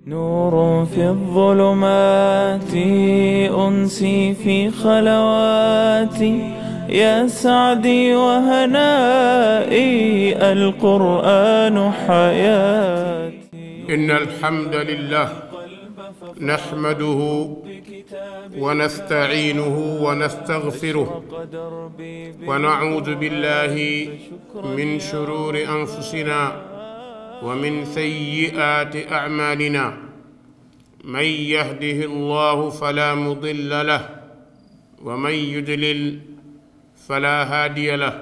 نور في الظلمات أنسي في خلواتي يا سعدي وهنائي القرآن حياتي. إن الحمد لله نحمده ونستعينه ونستغفره ونعوذ بالله من شرور أنفسنا ومن سيئات أعمالنا. من يهده الله فلا مضل له ومن يضلل فلا هادي له،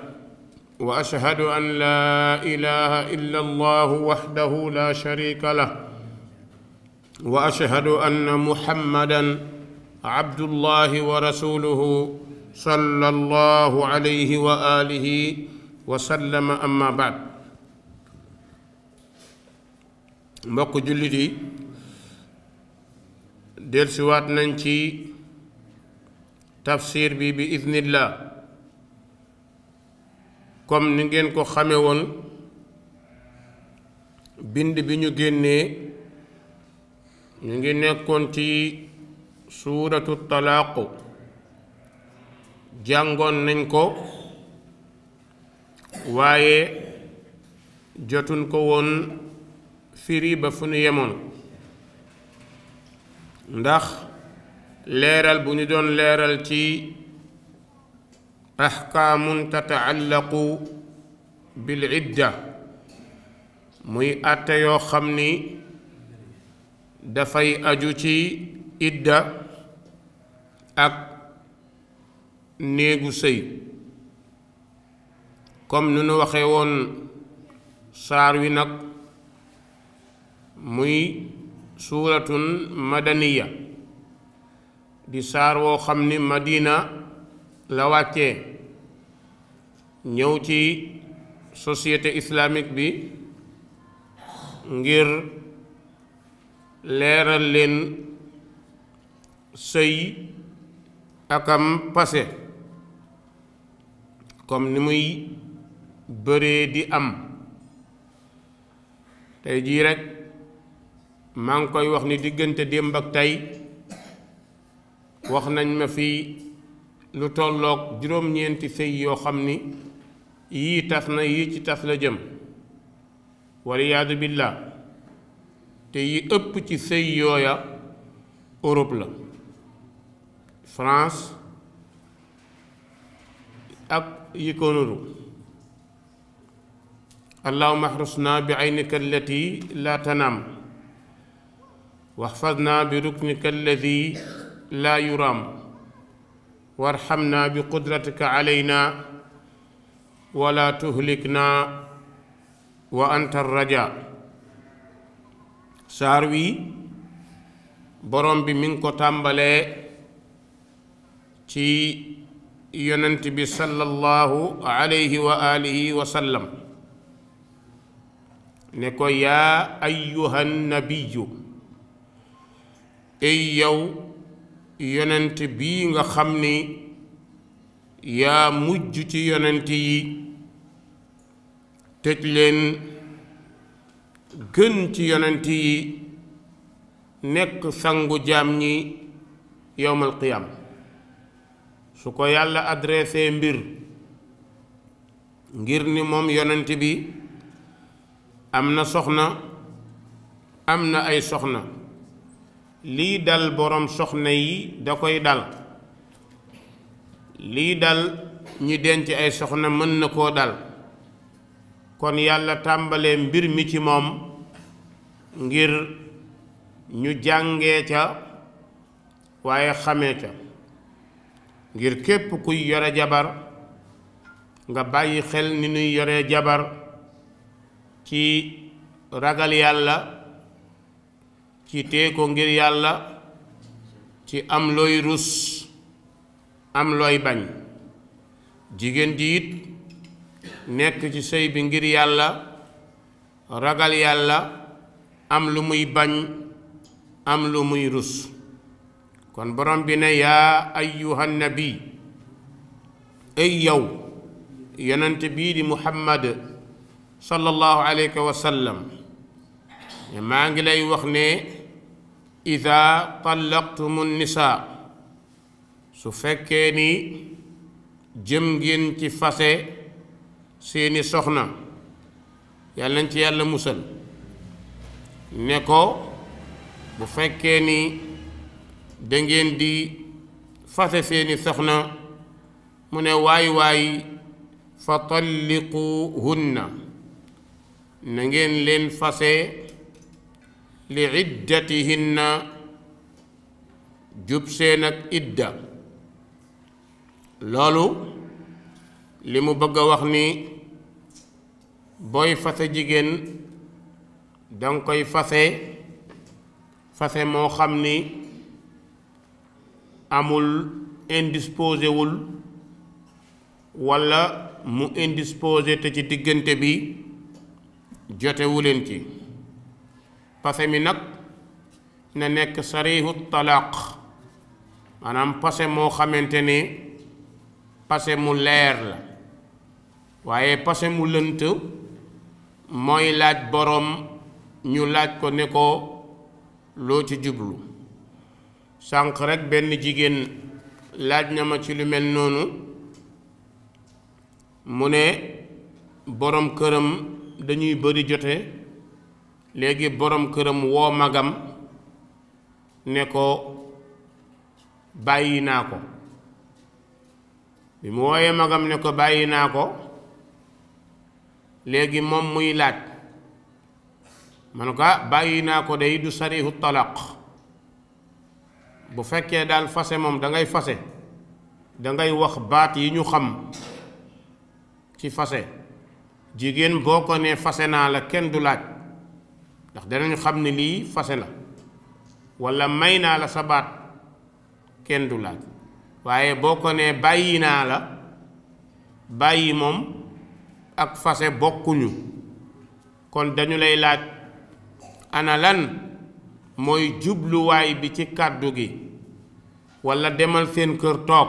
وأشهد أن لا إله إلا الله وحده لا شريك له، وأشهد أن محمدًا عبد الله ورسوله صلى الله عليه وآله وسلم. أما بعد، mbokk jullit yi dellusiwaat nañ ci tafsir bi idnillah. comme ni ngeen ko xame woon, bind bi ñu génnee ñu ngi nekkoon ci suuratu talaaq. jàngoon nañ ko waaye jotuñ ko woon firi ba fu ñu yemoon, ndax leeral bu ñu doon leeral ci axkaamun tataallaqu bil idda, muy àtte yoo xam ni dafay aju ci idda ak néegu sëy. comme ni nu waxee woon, saar wi nag muy suuratun madaniya, di saar woo xam ni madina la wàccee, ñëw ci société islamique bi ngir leeral leen sëy akam passé, comme ni muy bëree di am. tey jii rekk maa ngi koy wax ni diggante démb ak tey wax nañ ma fi lu tolloog juróom-ñeenti sëy yoo xam ni yii tas na yii ci tas la jëm, waliyaadu billah. te yi ëpp ci sëy yooya Europe la, France ak yi ko nuru. allahumma ahrusna bi aynika allati la tanam waxfadna bi ruknika alladi la yuram warhamna bi qudratika alayna wala tuhlikna wa anta raja. saar wi borom bi mi ngi ko tàmbalee ci yonent bi sallallahu alayhi wa alihi wa sallam ne ko yaa ayyuhan nabiyyu, ey yow yonent bii nga xam ni yaa mujj ci yonent yi, tëj leen, gën ci yonent yi, nekk sangu jaam ñi yowmal qiyaam. su ko yàlla adressé mbir ngir ni moom yonent bi am na soxna, am na ay soxna, lii dal boroom soxna yi da koy dal, lii dal ñi denc ay soxna mën na koo dal. kon yàlla tàmbalee mbir mi ci moom ngir ñu jàngee ca waaye xamee ca, ngir képp kuy yore jabar nga bàyyi xel ni nuy yore jabar ci ragal yàlla, ci tee ko ngir yàlla, ci am looy rus, am looy bañ. jigéen ji it nekk ci sëy bi ngir yàlla, ragal yàlla, am lu muy bañ, am lu muy rus. kon borom bi ne yaa ayyuhan nabi, ey yow yonent bii di Muhammad sallallahu alayhi wa sallam, maa ngi lay wax ne ida tallaqtumu nisaa su fekkee ni jëm ngeen ci fase seeni soxna yàlla nañ ci yàlla musal ne ko bu fekkee ni dangeen di fase seeni soxna mu ne waay fa talliquhunna na ngeen leen fase li iddatihinna jub seen ak idda loolu li mu bëgg a wax ni booy fase jigéen danga koy fase moo xam ni amul indisposé wul walla mu indisposé te ci diggante bi jotewuleen ci pase mi nag na nekk sarihu talaaq maanaam pase moo xamante ne pase mu leer la waaye pase mu lënt mooy laaj boroom ñu laaj ko ne ko loo ci jublu sànq rekk benn jigéen laaj na ma ci lu mel noonu mu ne boroom këram dañuy bari jote léegi boroom këram woo magam ne ko bàyyi naa ko bi mu wooyee magam ne ko bàyyi naa ko léegi moom muy laaj man ko bàyyi naa ko day du sarihu talaq bu fekkee daal fase moom dangay fase dangay wax baat yi ñu xam ci fase jigéen boo ko nee fase naa la kenn du laaj ndax danañu xam ne lii fase la walla may naa la sa baat kenn du laaj waaye boo ko nee bàyyi naa la bàyyi moom ak fase bokkuñu kon dañu lay laaj ana lan mooy jubluwaay bi ci kàddu gi walla demal seen kër toog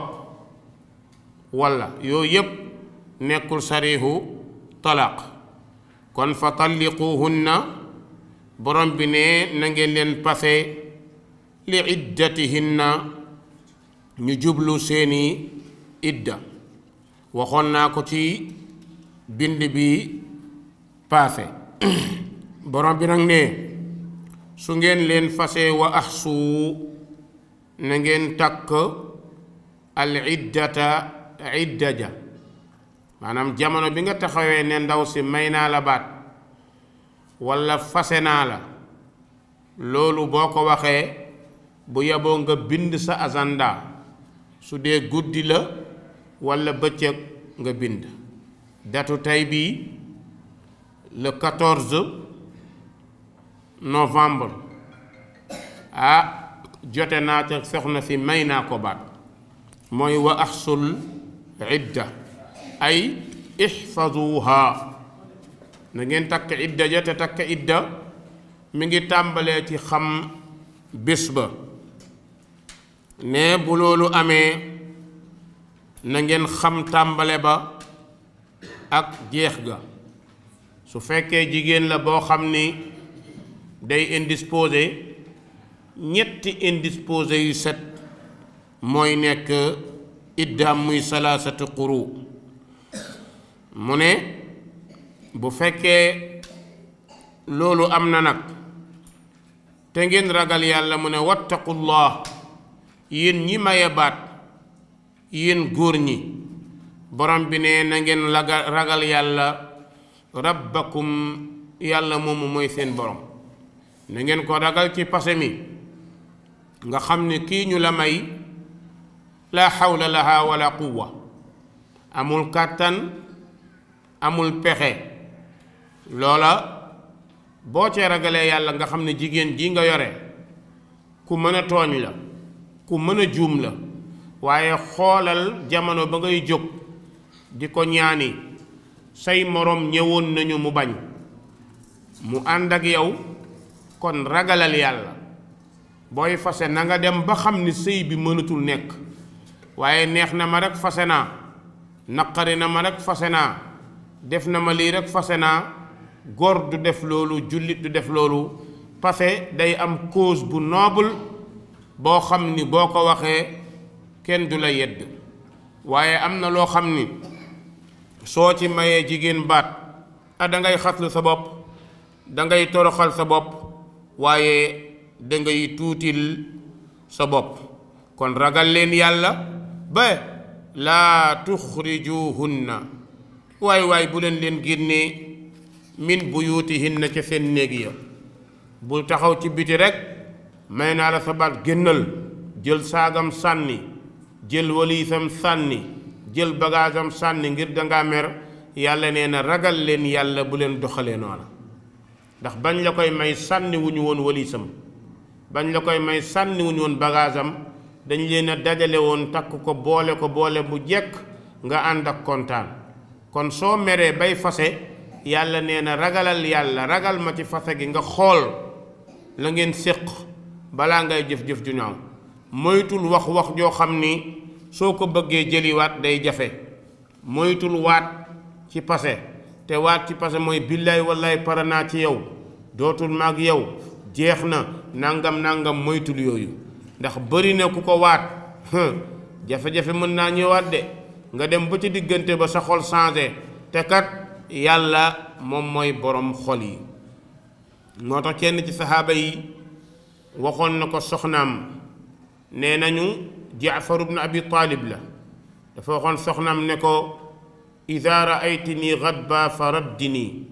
walla yooyu yépp nekkul sarihu talaq kon fa talliquhunna borom bi ne na ngeen leen pase li iddatihinna ñu jublu seeni idda waxoon naa ko ci bind bi paase borom bi nag ne su ngeen leen fase wa ahsu na ngeen takk al iddata idda ja maanaam jamono bi nga taxawee ne ndaw si may naa la baat walla fase naa la loolu boo ko waxee bu yeboo nga bind sa agenda su dee guddi la walla bëccëg nga bind datu tey bii le 14 novembre jote naa ca soxna si may naa ko baat mooy wa ahsul idda ay ihfazuha na ngeen takk idda ja te takk idda mi ngi tàmbalee ci xam bés ba ne bu loolu amee na ngeen xam tàmbale ba ak jeex ga su fekkee jigéen la boo xam ni day indisposé ñetti indisposé yu set mooy nekk iddaam muy salaasatu quru mu ne bu fekkee loolu am na nag te ngeen ragal yàlla mu ne wattaqullah yéen ñi maye baat yéen góor ñi borom bi ne na ngeen ragal yàlla rabbakum yàlla moomu mooy seen borom na ngeen ko ragal ci pase mi nga xam ne kii ñu la may la hawla laha wala quwwa amul kàttan amul pexe loola boo cee ragalee yàlla nga xam ne jigéen ji nga yore ku mën a tooñ la ku mën a juum la waaye xoolal jamono ba ngay jóg di ko ñaani say moroom ñëwoon nañu mu bañ mu ànd ak yow kon ragalal yàlla booy fase na nga dem ba xam ni sëy bi mënatul nekk waaye neex na ma rekk fase naa naqari na ma rekk fase naa def na ma lii rekk fase naa góor du def loolu jullit du def loolu passé day am cause bu noble boo xam ni boo ko waxee kenn du la yedd waaye am na loo xam ni soo ci mayee jigéen baat da ngay xaslu sa bopp da ngay toroxal sa bopp waaye da ngay tuutil sa bopp kon ragal leen yàlla ba laa tuxrijuhunna waay bu leen génnee min buyutihinna ca seen néeg ya bul taxaw ci biti rek may naa la sa baat génnal jël saagam sànni jël waliisam sànni jël bagaasam sànni ngir dangaa mer yàlla nee na ragal leen yàlla bu leen doxalee noona ndax bañ la koy may sànni wu ñu woon waliisam bañ la koy may sànni wu ñu woon bagaasam dañ leen a dajale woon takk ko boole bu jekk nga ànd ak kontaan kon soo meree bay fase yàlla nee na ragalal yàlla ragal ma ci fase gi nga xool la ngeen séq balaa ngay jëf-jëf ju ñaaw moytul wax joo xam ni soo ko bëggee jëliwaat day jafe moytul waat ci pase te waat ci pase mooy billaay wallaay pare naa ci yow dootul maag yow jeex na nangam moytul yooyu ndax bëri na ku ko waat jafe-jafe mën naa ñëwaat de nga dem ba ci diggante ba sa xol changé te kat yàlla moom mooy borom xol yi moo tax kenn ci saxaaba yi waxoon na ko soxnaam nee nañu Jaafar ibn Abi Talib la dafa waxoon soxnaam ne ko ida raaytini gadba fa raddini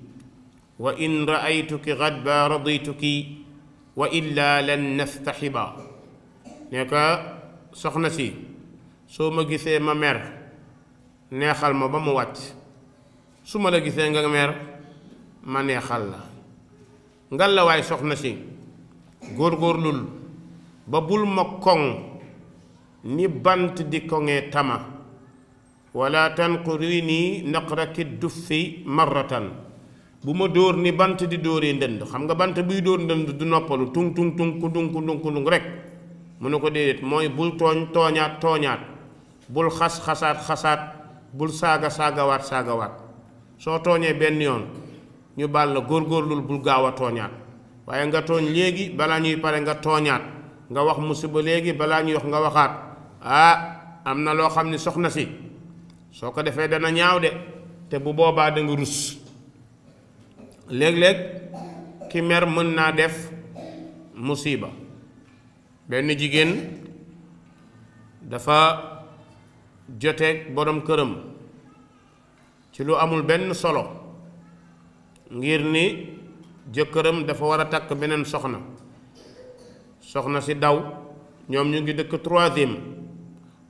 wa in raaytuki gadba radituki wa illa lan nastaxiba ne ko soxna si soo ma gisee ma mer neexal ma ba mu wàcc su ma la gisee nga mer ma neexal la ngal la waay soxna si góorgóorlul ba bul ma koŋ ni bant di koŋee tama wala tanqurini naqraki duffi marratan bu ma dóor ni bant di dóoree ndënd xam nga bant buy dóor ndënd du noppalu tung tung tung kundung rek mu ne ko déedéet mooy bul tooñaat bul xasaat bul saagawaat soo tooñee benn yoon ñu baal la góorgóorlul bul gaaw a tooñaat waaye nga tooñ léegi balaa ñuy pare nga tooñaat nga wax musiba léegi balaa ñuy wax nga waxaat am na loo xam ni soxna si soo ko defee dana ñaaw de te bu boobaa da nga rus léeg-léeg ki mer mën naa def musiba benn jigéen dafa joteeg borom këram ci lu amul benn solo ngir ni jëkkëram dafa war a takk beneen soxna si daw ñoom ñu ngi dëkk 3e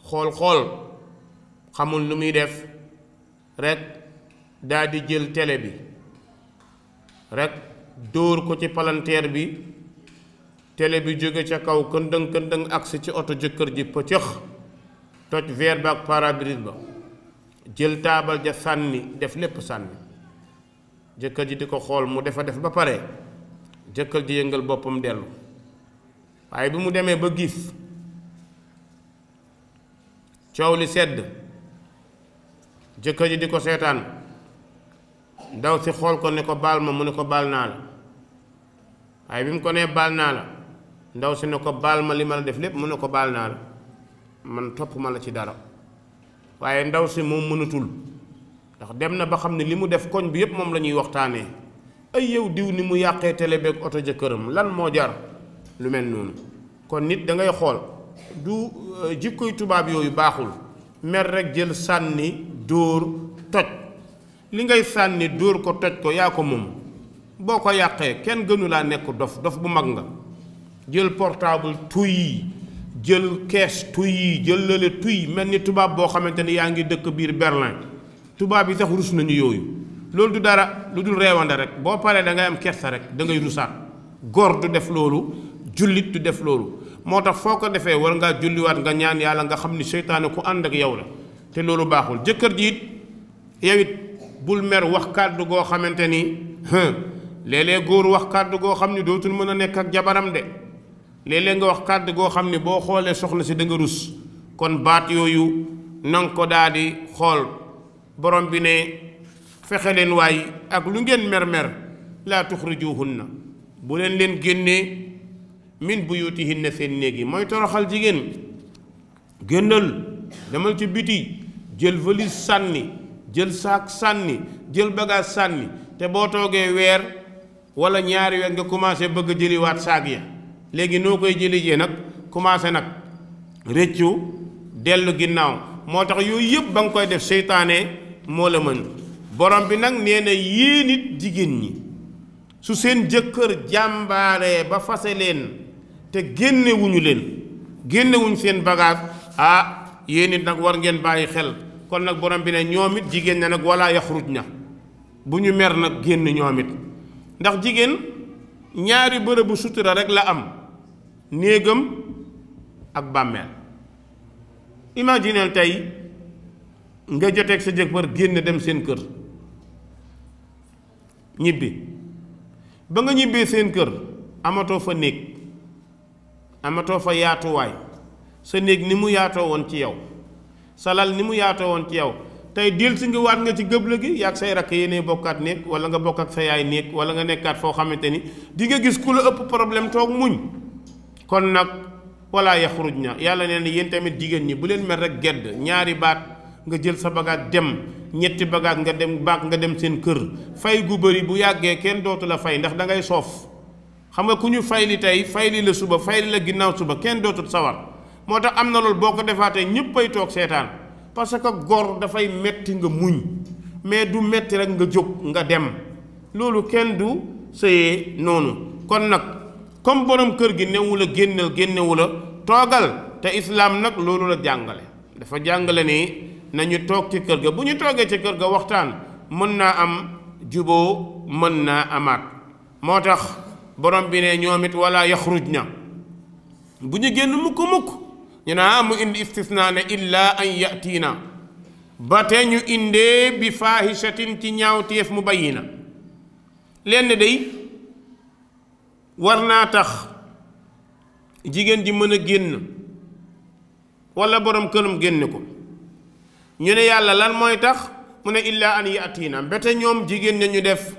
xool xamul lu muy def rek daal di jël télé bi rek dóor ko ci palanteer bi télé bi jóge ca kaw këndëng agsi ci oto jëkkër ji pëcëx toj verre ba ak pare-brise ba jël taabal ja sànni def lépp sànni jëkkër ji di ko xool mu def ba pare jëkkër ji yëngal boppam dellu waaye bi mu demee ba gis coow li sedd jëkkër ji di ko seetaan ndaw si xool ko ne ko baal ma mu ne ko baal naa la waaye bi mu ko nee baal naa la ndaw si ne ko baal ma li ma la def lépp mu ne ko baal naa la man topp ma la ci dara waaye ndaw si moom mënatul ndax dem na ba xam ne li mu def koñ bi yépp moom la ñuy waxtaanee ay yow diw ni mu yàqee télé beeg oto jëkkëram lan moo jar lu mel noonu kon nit da ngay xool du jikkoy tubaab yooyu baaxul mer rek jël sànni dóor toj li ngay sànni dóor ko toj ko yaa ko moom boo ko yàqee kenn gënu laa nekk dof bu mag nga jël portable tuy jël kees tuy jël lële tuy mel ni tubaab boo xamante ni yaa ngi dëkk biir Berlin tubaab yi sax rus nañu yooyu loolu du dara lu dul reewande rek boo paree da ngay am kersa rek da ngay rusaat góor du def loolu jullit du def loolu moo tax foo ko defee war ngaa julliwaat nga ñaan yàlla nga xam ni seytaane ku ànd ak yow la te loolu baaxul jëkkër ji it yow it bul mer wax kàddu goo xamante ni léeg-léeg góor wax kàddu goo xam ni dootul mën a nekk ak jabaram de léeg-léeg nga wax kàddu goo xam ni boo xoolee soxna si da nga rus kon baat yooyu nanga ko daal di xool borom bi ne fexe leen waay ak lu ngeen mer-mer laa tuxrijuhunna bu leen génnee min buyutihinna seen néeg yi mooy toroxal jigéen. génnal demal ci biti jël valise sànni jël saak sànni jël bagage sànni te boo toogee weer wala ñaari weer nga commencé bëgg a jëliwaat saak ya léegi noo koy jëlijee nag commencé nag rëccu dellu ginnaaw moo tax yooyu yëpp ba nga koy def seytaane moo la mën. borom bi nag nee na yéen it jigéen ñi su seen jëkkër jàmbaaree ba fase leen te génnewuñ seen bagage yéen it nag war ngeen bàyyi xel. kon nag borom bi ne ñoom it jigéen ña nag wala yaxruj na bu ñu mer nag génn ñoom it ndax jigéen ñaari bërëbu sutura rek la am néegam ak bàmmeel. imagineel tey nga joteeg sa jëkkër génn dem seen kër ñibbi ba nga ñibbee seen kër amatoo fa néeg amatoo fa yaatuwaay sa néeg ni mu yaatoo woon ci yow sa lal ni mu yaatoo woon ci yow tey del si nga waat nga ci gëbla gi yaag say rakk yéenee bokkaat néeg wala nga bokk ak sa yaay néeg wala nga nekkaat foo xamante ni di nga gis ku la ëpp problème toog muñ. kon nag wala yaxruj na yàlla nee na yéen tamit jigéen ñi bu leen mel rek gedd ñaari baat nga jël sa bagaat dem ñetti bagaat nga dem seen kër fay gu bëri bu yàggee kenn dootu la fay ndax da ngay soof. xam nga ku ñu fay li tey fay li la suba fay li la ginnaaw suba kenn dootul sawar moo tax am na loolu boo ko defaatee ñëppay toog seetaan parce que góor dafay metti nga muñ mais du metti rek nga jóg nga dem loolu kenn du sëyee noonu. kon nag comme borom kër gi newu la génnewu la toogal te islaam nag loolu la jàngale dafa jàngale ni nañu toog ci kër ga bu ñu toogee ci kër ga waxtaan mën naa am juboo mën naa amaat moo tax borom bi ne ñoom it wala yaxruj na bu ñu génn mukk ñu naa mu indi istisna ne illa an yatiina ba te ñu indee bi faahishatin ci ñaawteef mu bayyina lenn day war naa tax jigéen ji mën a génn wala borom këram génne ko ñu ne yàlla lan mooy tax mu ne illa an yatiina ba te ñoom jigéen ña ñu def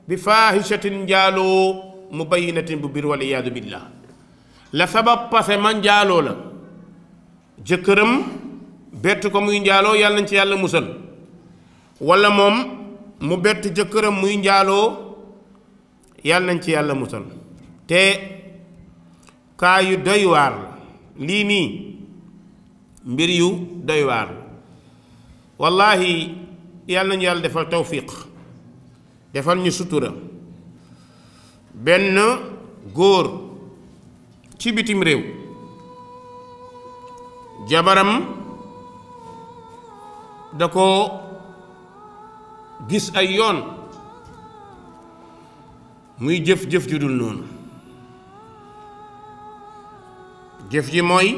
bi faahishatin njaaloo mu bayyinatin bu biir wala iyaadu billah la sabab passé ma njaaloo la jëkkëram bett ko muy njaaloo yàlla nañ ci yàlla musal wala moom mu bett jëkkëram muy njaaloo yàlla nañ ci yàlla musal te kaa yu doy waar la lii nii mbir yu doy waar la wallaahi yàlla nañu yàlla defal tawfiq defal ñu sutura benn góor ci bitim réew jabaram da ko gis ay yoon muy jëf-jëf ju dul noonu jëf ji mooy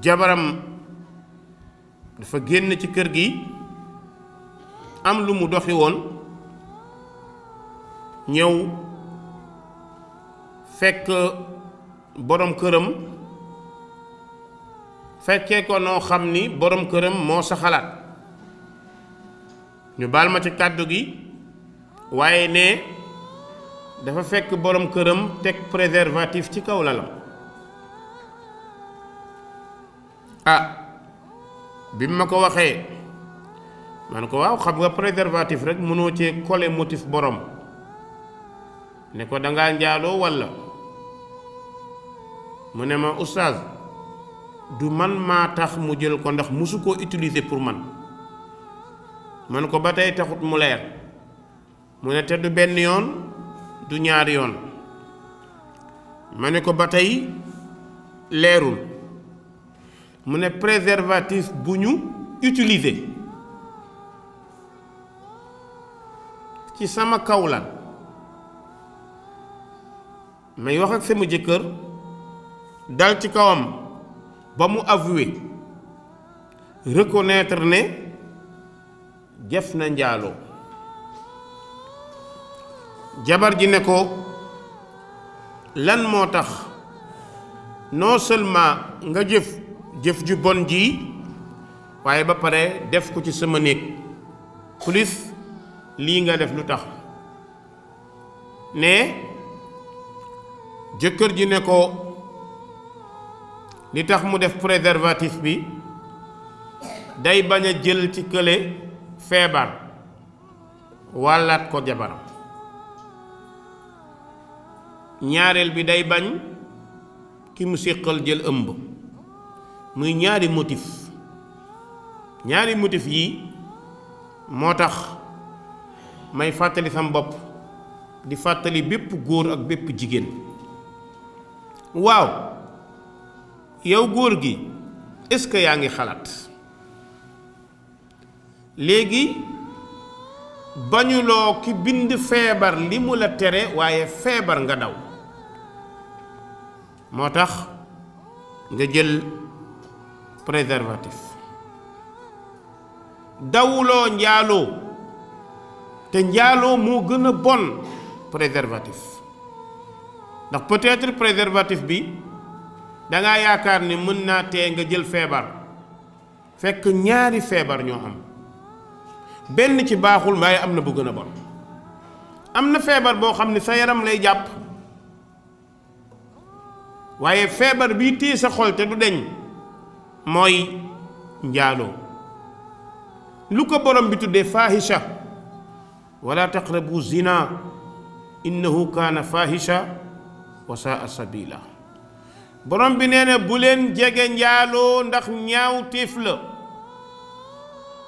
jabaram dafa génn ci kër gi am lu mu doxi woon ñëw fekk borom këram fekkee ko noo xam ni borom këram moo sa xalaat ñu baal ma ci kàddu gi waaye ne dafa fekk borom këram teg préservatif ci kaw lalam bi ma ko waxee man ko waaw xam nga préservatif rek mënoo cee coller motif borom ne ko dangaa njaaloo walla mu ne ma oustaz du man maa tax mu jël ko ndax musu koo utiliser pour man ko ba tey taxut mu leer mu ne te du benn yoon du ñaari yoon ma ne ko ba tey leerul mu ne préservatif bu ñu utiliser ci sama kaw la may wax ak sama jëkkër dal ci kawam ba mu avoué reconnaître ne jëf na njaaloo jabar ji ne ko lan moo tax non seulement nga jëf ju bon ji waaye ba pare def ko ci sama néeg plus lii nga def lu tax ne jëkkër ji ne ko li tax mu def préservatif bi day bañ a jël ci kële feebar wàllaat ko jabaram, ñaareel bi day bañ ki mu séqal jël ëmb. muy ñaari motif yi moo tax may fàttali sam bopp di fàttali bépp góor ak bépp jigéen. waaw yow góor gi est-ce que yaa ngi xalaat léegi bañuloo ki bind feebar li mu la tere waaye feebar nga daw moo tax nga jël préservatif. dawuloo njaaloo te njaaloo moo gën a bon préservatif ndax peut-être préservatif bi dangaa yaakaar ni mën naa tee nga jël feebar fekk ñaari feebar ñoo am, benn ci baaxul waaye am na bu gën a bon. am na feebar boo xam ne sa yaram lay jàpp waaye feebar bii téye sa xol te du deñ mooy njaaloo. lu ko borom bi tuddee fahisha wala taqrabu zina innahu kaana fahisha wa saa sabila. borom bi nee na bu leen jege njaaloo ndax ñaawteef la.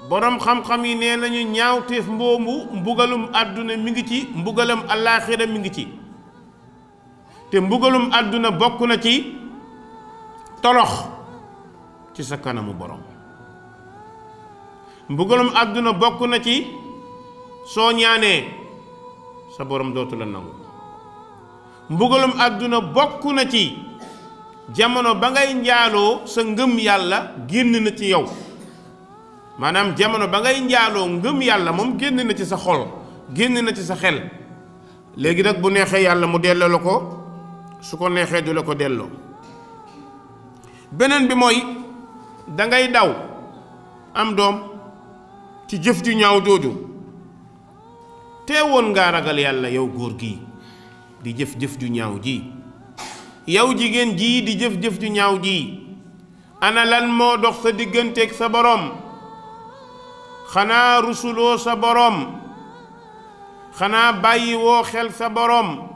borom xam-xam yi nee nañu ñaawteef mboobu mbugalum àdduna mi ngi ci, mbugalam àllaaxira mi ngi ci. te mbugalum àdduna bokk na ci torox ci sa kanamu borom. mbugalum àdduna bokk na ci soo ñaanee sa borom dootu la nangu. mbugalum àdduna bokk na ci jamono ba ngay njaaloo sa ngëm yàlla génn na ci yow. maanaam jamono ba ngay njaaloo ngëm yàlla moom génn na ci sa xol, génn na ci sa xel. léegi nag bu neexee yàlla mu delloo la ko, su ko neexee du la ko delloo. beneen bi mooy dangay daw am doom ci jëf ju ñaaw jooju. teewoon ngaa ragal yàlla yow góor gi di jëf-jëf ju ñaaw ji, yow jigéen ji di jëf-jëf ju ñaaw ji. ana lan moo dox sa digganteeg sa borom? xanaa rusuloo sa borom? xanaa bàyyi woo xel sa borom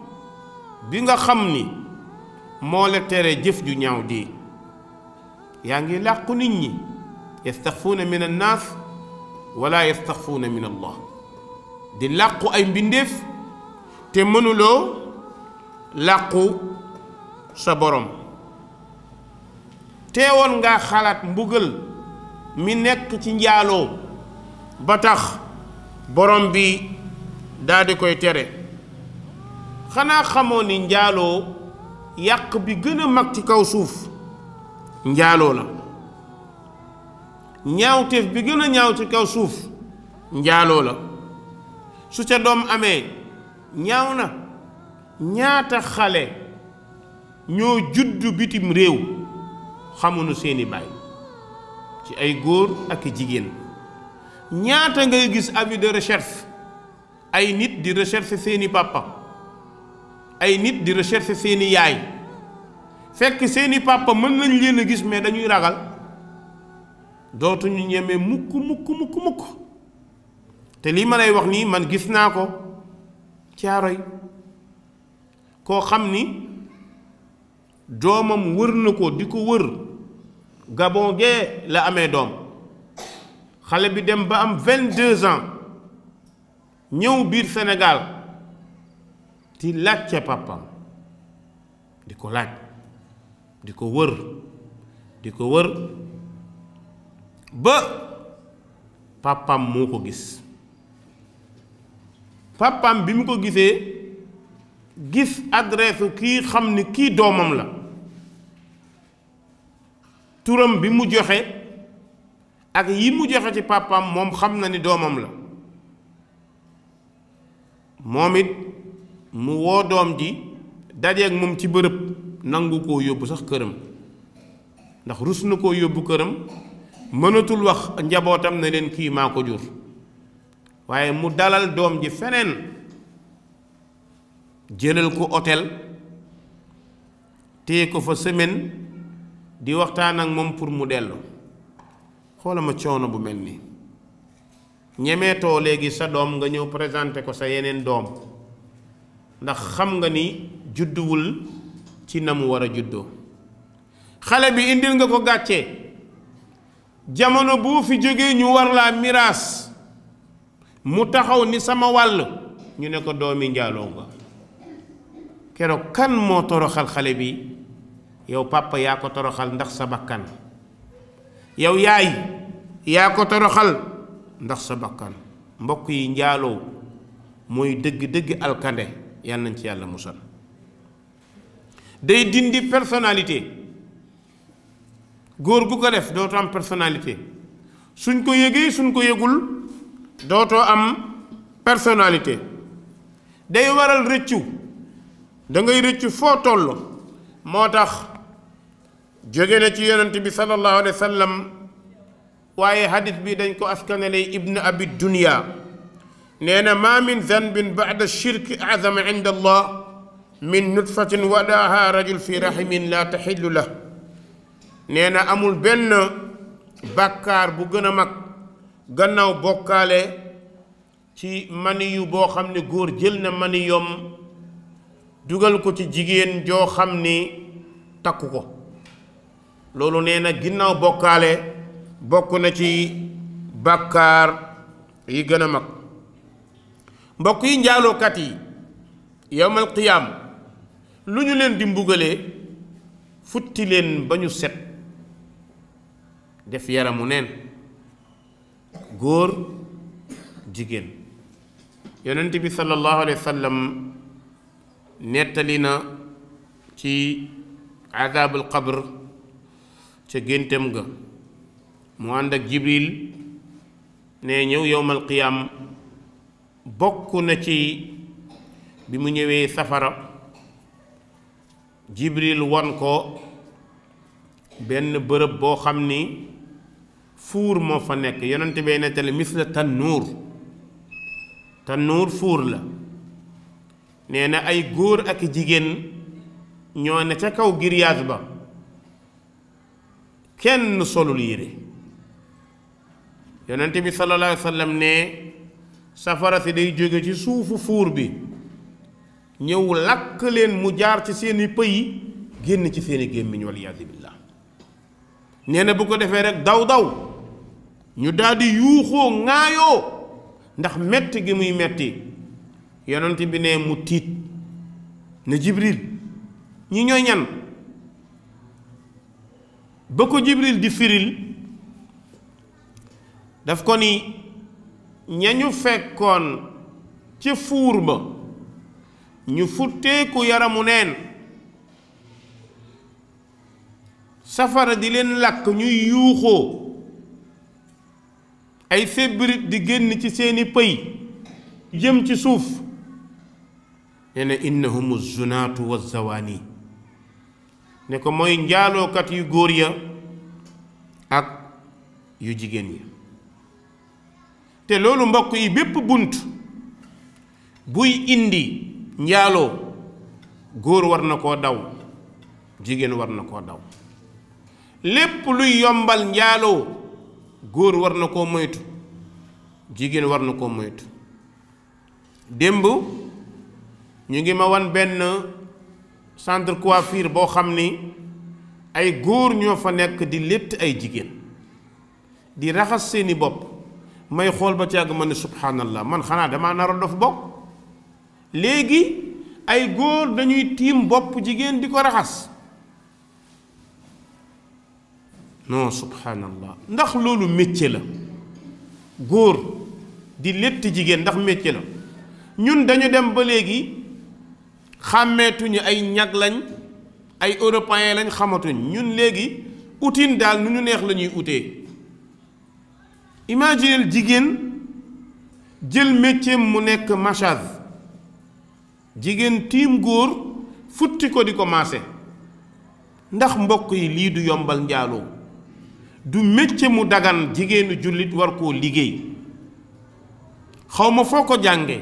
bi nga xam ni moo la tere jëf ju ñaaw ji? yaa ngi làqu nit ñi, yastaxfuuna min annaas wala yastaxfuuna min allah. di làqu ay mbindeef te mënuloo làqu sa borom. teewoon nga xalaat mbugal mi nekk ci njaaloo ba tax borom bi daal di koy tere. xanaa xamoo ni njaaloo yàq bi gën a mag ci kaw suuf njaaloo la. ñaawteef bi gën a ñaaw ci kaw suuf njaaloo la. su ca doom amee ñaaw na. ñaata xale ñoo juddu bitim réew xamuñu seeni baay ci ay góor ak jigéen. ñaata ngay gis avis de recherche, ay nit di recherche seeni papa, ay nit di recherche seeni yaay, fekk seeni papa mën nañ leen a gis mais dañuy ragal, dootuñu ñeme mukk mukk mukk mukk. te lii ma lay wax nii man gis naa ko Caaroy. koo xam ni doomam wër na ko di ko wër, Gabon gee la amee doom. xale bi dem ba am 22 ans ñëw biir Sénégal di laajte papam, di ko laaj, di ko wër, di ko wër ba papam moo ko gis. papam bi mu ko gisee gis adresse kii xam ni kii doomam la, turam bi mu joxe ak yi mu joxe ci papam moom xam na ni doomam la. moom it mu woo doom ji dajeeg moom ci bërëb, nangu koo yóbbu sax këram ndax rus na koo yóbbu këram, mënatul wax njabootam ne leen kii maa ko jur. waaye mu dalal doom ji feneen jëlal ko hôtel téye ko fa semaine di waxtaan ak moom pour mu dellu. xoola ma coono bu mel nii. ñemeetoo léegi sa doom nga ñëw présenté ko sa yeneen doom ndax xam nga ni judduwul ci na mu war a juddoo. xale bi indil nga ko gàcce jamono boo fi jógee ñu war laa miraas mu taxaw ni sama wàll ñu ne ko doomi njaaloo nga. keroog kan moo toroxal xale bi? yow papa yaa ko toroxal ndax sa bakkan. yow yaay yaa ko toroxal ndax sa bakkan. mbokk yi njaaloo mooy dëgg-dëgg alkande. yal nañ ci yàlla musal. day dindi personnalité. góor gu ko def dootoo am personnalité. suñ ko yëgee suñ ko yëgul dootoo am personnalité. day waral rëccu. da ngay rëccu foo toll. moo tax jóge na ci yonent bi sallallahu alayhi wa sallam waaye hadith bi dañ ko askanale ibn abi dunya nee na ma min zanbin ba'da shirki a'zama inda allah min nutfatin wadaaha rajul fi rahimin la taxillu la. nee na amul benn bàkkaar bu gën a mag gannaaw bokkaale ci maniyu boo xam ne góor jël na maniyom dugal ko ci jigéen joo xam ni takku ko. loolu nee na ginnaaw bokkaale bokk na ci bàkkaar yi gën a mag. mbokk yi njaalookat yi yawmal qiyaam lu ñu leen di mbugalee futti leen ba ñu set def yaramu neen góor jigéen. yonent bi sallallahu alayhi wa sallam nettali na ci azaabul qabr ca géntam ga mu ànd ak jibril ne ñëw yowmal qiyaam bokk na ci bi mu ñëwee safara jibril wan ko benn bërëb boo xam ni fuur moo fa nekk. yonent bee nettali misla tannuur fuur la. nee na ay góor ak jigéen ñoo ne ca kaw giriyaas ba kenn solul yére. yonent bi sallallahu alayhi wa sallam ne safara si day jóge ci suufu fuur bi ñëw lakk leen mu jaar ci seeni pëy génn ci seeni gémmiñ wal iyaazu billah. nee na bu ko defee rek daw ñu daldi yuuxoo ŋaayoo ndax metti gi muy metti. yonent bi ne mu tiit ne jibril ñi ñooy ñan? ba ko jibril di firil daf ko ni ñañu fekkoon ci fuur ba ñu futteeku yaramu neen safara di leen lakk ñuy yuuxoo ay sébrit di génn ci seeni pëy jëm ci suuf. nee na innahum zunaatu wa zawaani ne ko mooy njaalookat yu góor ya ak yu jigéen yi. te loolu mbokk yi bépp bunt buy indi njaaloo góor war na koo daw jigéen war na koo daw. lépp luy yombal njaaloo góor war na koo moytu jigéen war na koo moytu. démb ñu ngi ma wan benn centre coiffure boo xam ni ay góor ñoo fa nekk di létt ay jigéen di raxas seeni bopp. may xool ba ci àgg ma ne subhanallah man xanaa damaa nar a dof bokk. léegi ay góor dañuy tiim bopp jigéen di ko raxas. non subhanallah ndax loolu métier la? góor di létt jigéen ndax métier la? ñun dañu dem ba léegi xàmmeetuñu ay ñag lañ ay européen lañ xamatuñ. ñun léegi utin daal nu ñu neex la ñuy utee. imagineel jigéen jël métier mu nekk massage jigéen tiim góor futti ko di ko maase. ndax mbokk yi lii du yombal njaaloo? du métier mu dagan jigéenu jullit war koo liggéey. xaw ma foo ko jànge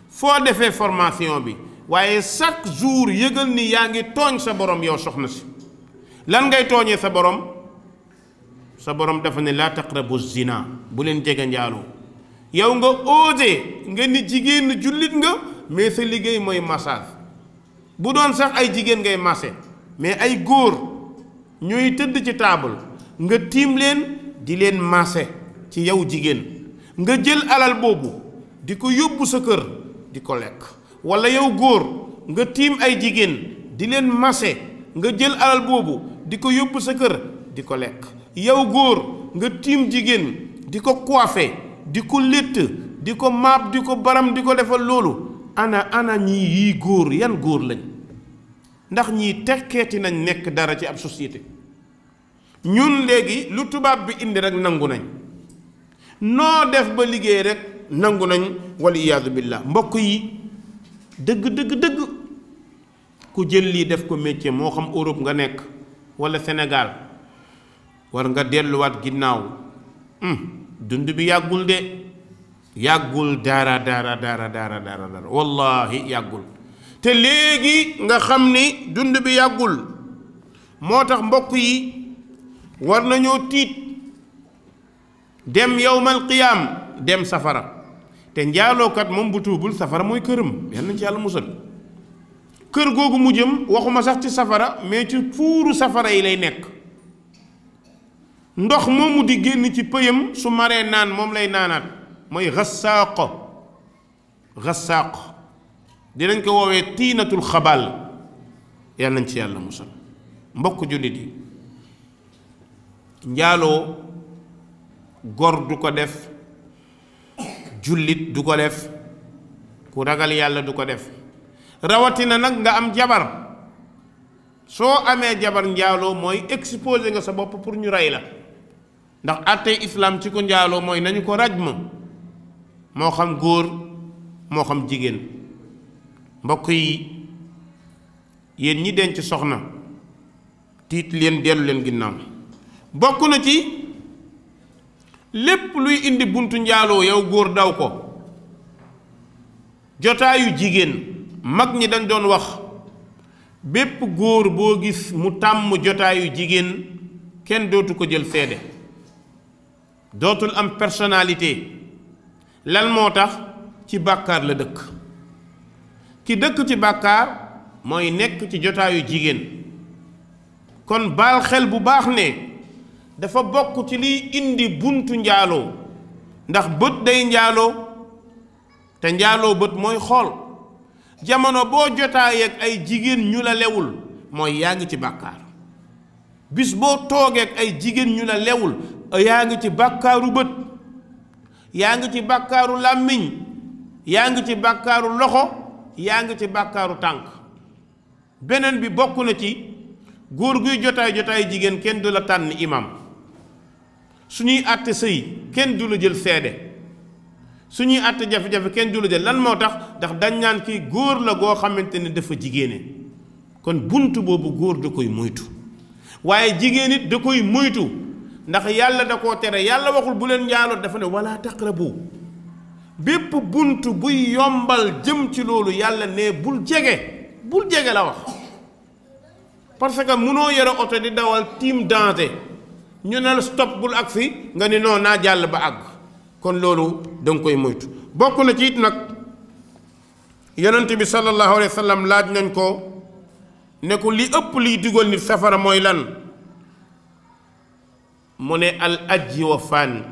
foo defee formation bi waaye chaque jour yëgal ni yaa ngi tooñ sa borom yow soxna si. lan ngay tooñee sa borom? sa borom dafa ne laa taqrabu zina, bu leen jege njaaloo. yow nga osé nga ni jigéen jullit nga mais sa liggéey mooy massage. bu doon sax ay jigéen ngay massé mais ay góor ñuy tëdd ci taabal nga tiim leen di leen massé ci yow jigéen nga jël alal boobu di ko yóbbu sa kër di ko lekk. walla yow góor nga tiim ay jigéen di leen massé nga jël alal boobu di ko yóbbu sa kër di ko lekk. yow góor nga tiim jigéen di ko coiffé di ko létt di ko maab di ko baram di ko defal loolu. ana ñii yii góor yan góor lañ? ndax ñii tekkeeti nañ nekk dara ci ab société. ñun léegi lu tubaab bi indi rek nangu nañ, noo def ba liggéey rek nangu nañ. wal iyaadu billah. mbokk yi dëgg ku jël lii def ko métier, moo xam Europe nga nekk walla Sénégal, war nga delluwaat ginnaaw. dund bi yàggul de, yàggul dara wallahi yàggul. te léegi nga xam ni dund bi yàggul, moo tax mbokk yi war nañoo tiit dem yawmal qiyaam, dem safara. te njaalookat moom bu tuubul safara mooy këram, yal nañ ci yàlla musal. kër googu mu jëm waxuma sax ci safara mais ci fuuru safara yi lay nekk. ndox moomu di génn ci pëyam su maree naan moom lay naanaat, mooy xassaaq dinañ ko woowee tiinatul xabal. yal nañ ci yàlla musal. mbokk jullit yi, njaaloo gor du ko def, jullit du ko def, ku ragal yàlla du ko def. rawatina nag nga am jabar. soo amee jabar njaaloo mooy exposé nga sa bopp pour ñu rey la. ndax àttee islam ci ko njaaloo mooy nañu ko rajma, moo xam góor moo xam jigéen. mbokk yi, yéen ñi denc soxna tiit leen, dellu leen ginnaaw. bokk na ci lépp luy indi buntu njaaloo yow góor daw ko. jotaayu jigéen, mag ñi dañ doon wax bépp góor boo gis mu tàmm jotaayu jigéen kenn dootu ko jël seede, dootul am personnalité. lan moo tax? ci bàkkaar la dëkk. ki dëkk ci bàkkaar mooy nekk ci jotaayu jigéen. kon baal xel bu baax ne dafa bokk ci liy indi buntu njaaloo, ndax bët day njaaloo te njaaloo bët mooy xool. jamono boo jotaay ak ay jigéen ñu la lewul mooy yaa ngi ci bàkkaar. bis boo toogee ak ay jigéen ñu la lewul yaa ngi ci bàkkaaru bët, yaa ngi ci bàkkaaru làmmiñ, yaa ngi ci bàkkaaru loxo, yaa ngi ci bàkkaaru tànk. beneen bi bokk na ci góor guy jotaay jigéen kenn du la tànn imam. suñuy àtte sëy kenn du la jël seede, suñuy àtte jafe-jafe kenn du la jël. lan moo tax? ndax dañ naan kii góor la goo xamante ne dafa jigéene. kon bunt boobu góor da koy moytu, waaye jigéen it da koy moytu, ndax yàlla da koo tere. yàlla waxul bu leen njaaloo, dafa ne wala taqrabu. bépp bunt buy yombal jëm ci loolu yàlla ne bul jege la wax. parce que munoo yore oto di dawal tiim danger ñu ne la stop bul agsi nga ni non naa jàll ba àgg. kon loolu danga koy moytu. bokk na ci it nag yonent bi sallallahu alayhi wa sallam laaj nañ ko ne ko li ëpp liy dugal nit safara mooy lan? mu ne al ajji wa fan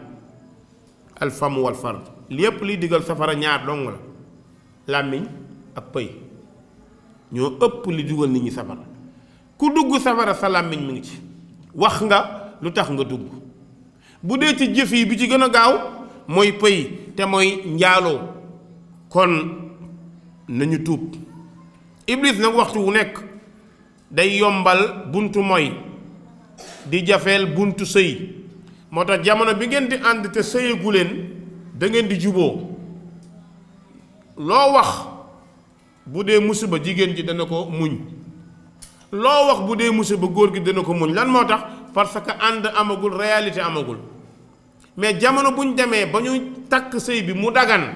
al famu wal fard. li ëpp liy digal safara ñaar dong la, làmmiñ ak pëy. ñoo ëpp li dugal nit ñi safara. ku dugg safara sa làmmiñ mi ngi ci, wax nga lu tax nga dugg. bu dee ci jëf yi bi ci gën a gaaw mooy pëy te mooy njaaloo. kon nañu tuub. iblis nag waxtu wu nekk day yombal buntu mooy, di jafeel buntu sëy. moo tax jamono bi ngeen di ànd te sëyagu leen da ngeen di juboo. loo wax bu dee musiba jigéen ji dana ko muñ, loo wax bu dee musiba góor gi dana ko muñ. lan moo tax? parce que ànd amagul, réalité amagul. mais jamono bu ñu demee ba ñu takk sëy bi mu dagan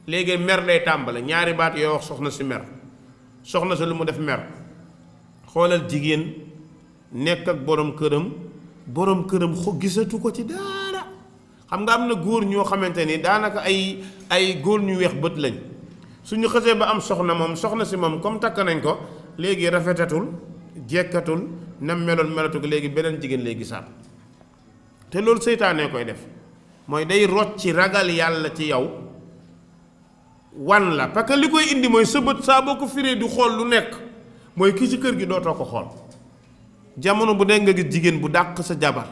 léegi mer lay tàmbale. ñaari baat yoo wax soxna si mer, soxna sa lu mu def mer. xoolal jigéen nekk ak borom këram gisatu ko ci dara. xam nga am na góor ñoo xamante ni daanaka ay góor ñu weex bët lañ suñu xësee ba am soxna moom soxna si moom comme takk nañ ko léegi rafetatul jekkatul nam meloon melatu ko léegi beneen jigéen lay gisaat te loolu seytaanee koy def mooy day rocci ragal yàlla ci yow wan la parce que li koy indi mooy sa bët saa boo ko firee du xool lu nekk mooy kii ci kër gi dootoo ko xool jamono bu nekk nga gis jigéen bu dàq sa jabar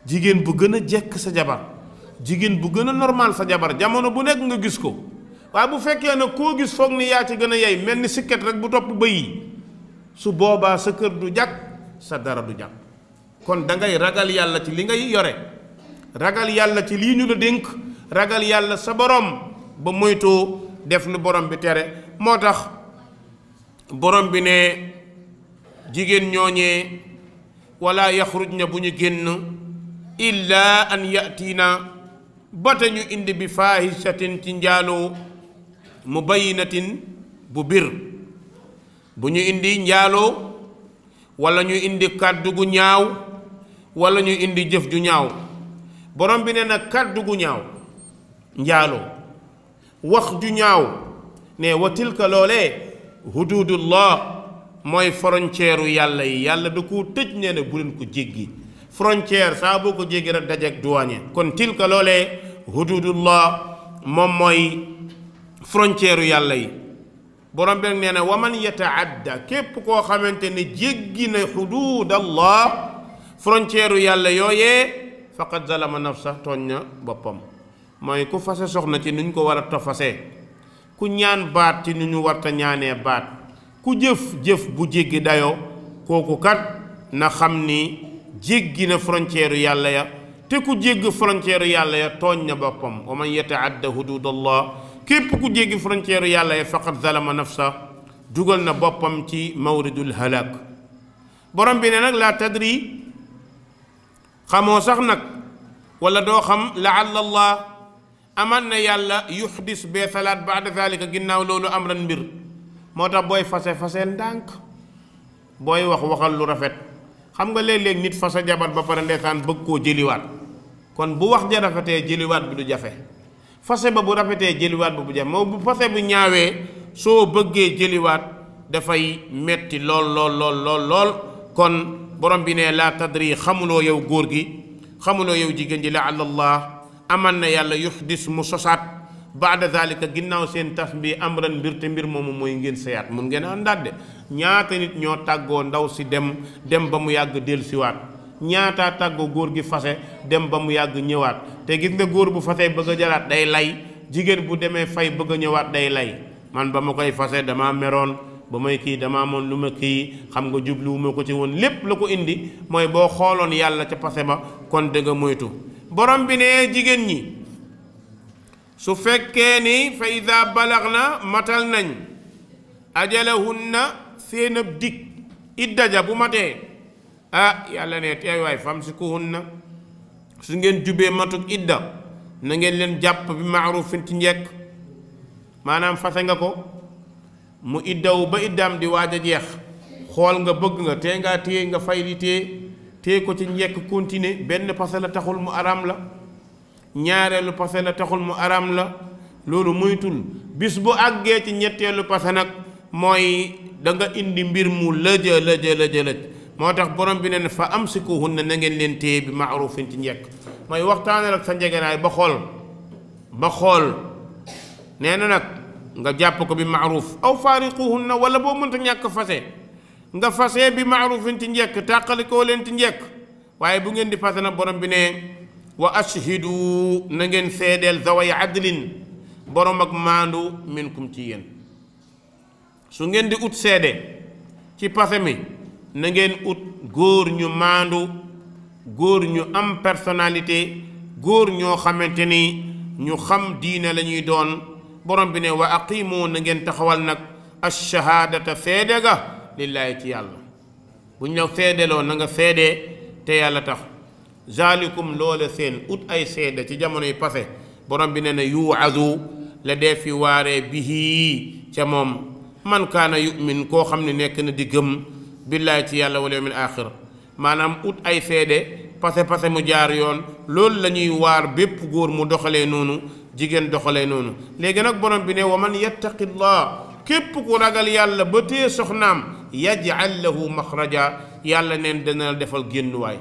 jigéen bu gën a jekk sa jabar jigéen bu gën a normal sa jabar jamono bu nekk nga gis ko waaye bu fekkee ne koo gis foog ni yaa ci gën a yey mel ni sikket rek bu topp bëy yi su boobaa sa kër du jag sa dara du jag kon da ngay ragal yàlla ci li ngay yore ragal yàlla ci lii ñu la dénk ragal yàlla sa borom ba moytoo def lu borom bi tere moo tax borom bi ne jigéen ñooñee wala yaxrujna bu ñu génn illa an yatiina ba te ñu indi bi faahishatin ci njaaloo mubayinatin bu bir bu ñu indi njaaloo wala ñu indi kàddu gu ñaaw wala ñu indi jëf ju ñaaw borom bi ne nag kàddu gu ñaaw njaaloo wax ju ñaaw ne wa tilka loolee hududullah mooy frontière yàlla yi yàlla da koo tëj nee na bu leen ko jéggi frontière saa boo ko jéggi rek dajeek douane kon tilka loolee hududullah moom mooy frontière yàlla yi borom bi nag nee na wa man yataadda képp koo xamante ne jéggi na hududallah frontière yàlla yooyee faqad zalama nafsa tooñ na boppam mooy ku fase soxna ci nuñ ko war a tofasee ku ñaan baat ci nu ñu warta ñaanee baat ku jëf bu jéggi dayoo kooku kat na xam ni jéggi na frontière yàlla ya te ku jéggi frontière yàlla ya tooñ na boppam wa man yataadda hududallah képp ku jéggi frontière yàlla ya faqad zalama nafsa dugal na boppam ci mawridul halak borom bi ne nag laa tadri xamoo sax nag wala doo xam laalla allah aman na yàlla yuxdis bee salaat baada zalika ginnaaw loolu amran mbir moo tax booy faseel ndànk booy waxal lu rafet xam nga léeg-léeg nit fase jabar ba pare ndeysaan bëgg koo jëliwaat kon bu wax ja rafetee jëliwaat bi du jafe fase ba bu rafetee jëliwaat ba bu jafe moo bu fase bu ñaawee soo bëggee jëliwaat dafay metti lool kon borom bi ne laa tadri xamuloo yow góor gi xamuloo yow jigéen ji laalla allah aman na yàlla yuxdis mu sosaat baada zalika ginnaaw seen tas bi amran mbir te mbir moomu mooy ngeen seyaat mun ngeen àndaat de ñaata nit ñoo tàggoo ndaw si dem ba mu yàgg dellusiwaat ñaataa tàggoo góor gi fase dem ba mu yàgg ñëwaat te gis nga góor bu fasee bëgg a jaraat day lay jigéen bu demee fay bëgg a ñëwaat day lay man ba ma koy fase dama meroon ba may kii dama amoon lu ma kii xam nga jubluwuma ko ci woon lépp la ko indi mooy boo xooloon yàlla ca pase ba kon dëgg moytu borom bi ne jigéen ñi su fekkee ni fa ida balagna matal nañ ajalahunna seen ab dig iddaja bu matee yàlla ne teey waay famsikuhunna su ngeen jubee matuk idda na ngeen leen jàpp bi maarufin ci njekk maanaam fase nga ko mu iddaw ba iddaam di waaj a jeex xool nga bëgg nga tee ngaa téye nga fay di téye ko ci njekk continuer benn pase la taxul mu aram la ñaareelu pase la taxul mu aram la loolu moytul bis bu àggee ci ñetteelu pase nag mooy da nga indi mbir mu lëj moo tax borom bi ne fa amsikuhunna na ngeen leen téye bi maarufin ci njekk mooy waxtaanal ak sa njegenaay ba xool nee na nag nga jàpp ko bi maaruf aw faariquhunna wala boo mënta ñàkk fase nga fase bi maarufin ci njekk tàqalikoo leen ci njekk waaye bu ngeen di fase nag borom bi ne wa ashhidu na ngeen seedeel zaway adlin borom ak maandu minkum ci yéen su ngeen di ut seede ci pase mi na ngeen ut góor ñu maandu góor ñu am personnalité góor ñoo xamante ni ñu xam diine la ñuy doon borom bi ne wa aqimu na ngeen taxawal nag ash-shahaadata seede ga lillaahi ci yàlla bu ñu la seedeloo na nga seede te yàlla tax zalikum loola seen ut ay seede ci jamono yi passé borom bi ne na yuwazu la dee fi waaree bihi ca moom man kaana yu'min koo xam ne nekk na di gëm billaahi ci yàlla wal yawmil aaxir maanaam ut ay seede pase mu jaar yoon loolu la ñuy waar bépp góor mu doxalee noonu jigéen doxalee noonu léegi nag borom bi ne wa man yattaqillah képp ku ragal yàlla ba tee soxnaam yaj'al lahu maxraja yàlla neen dana la defal génnuwaay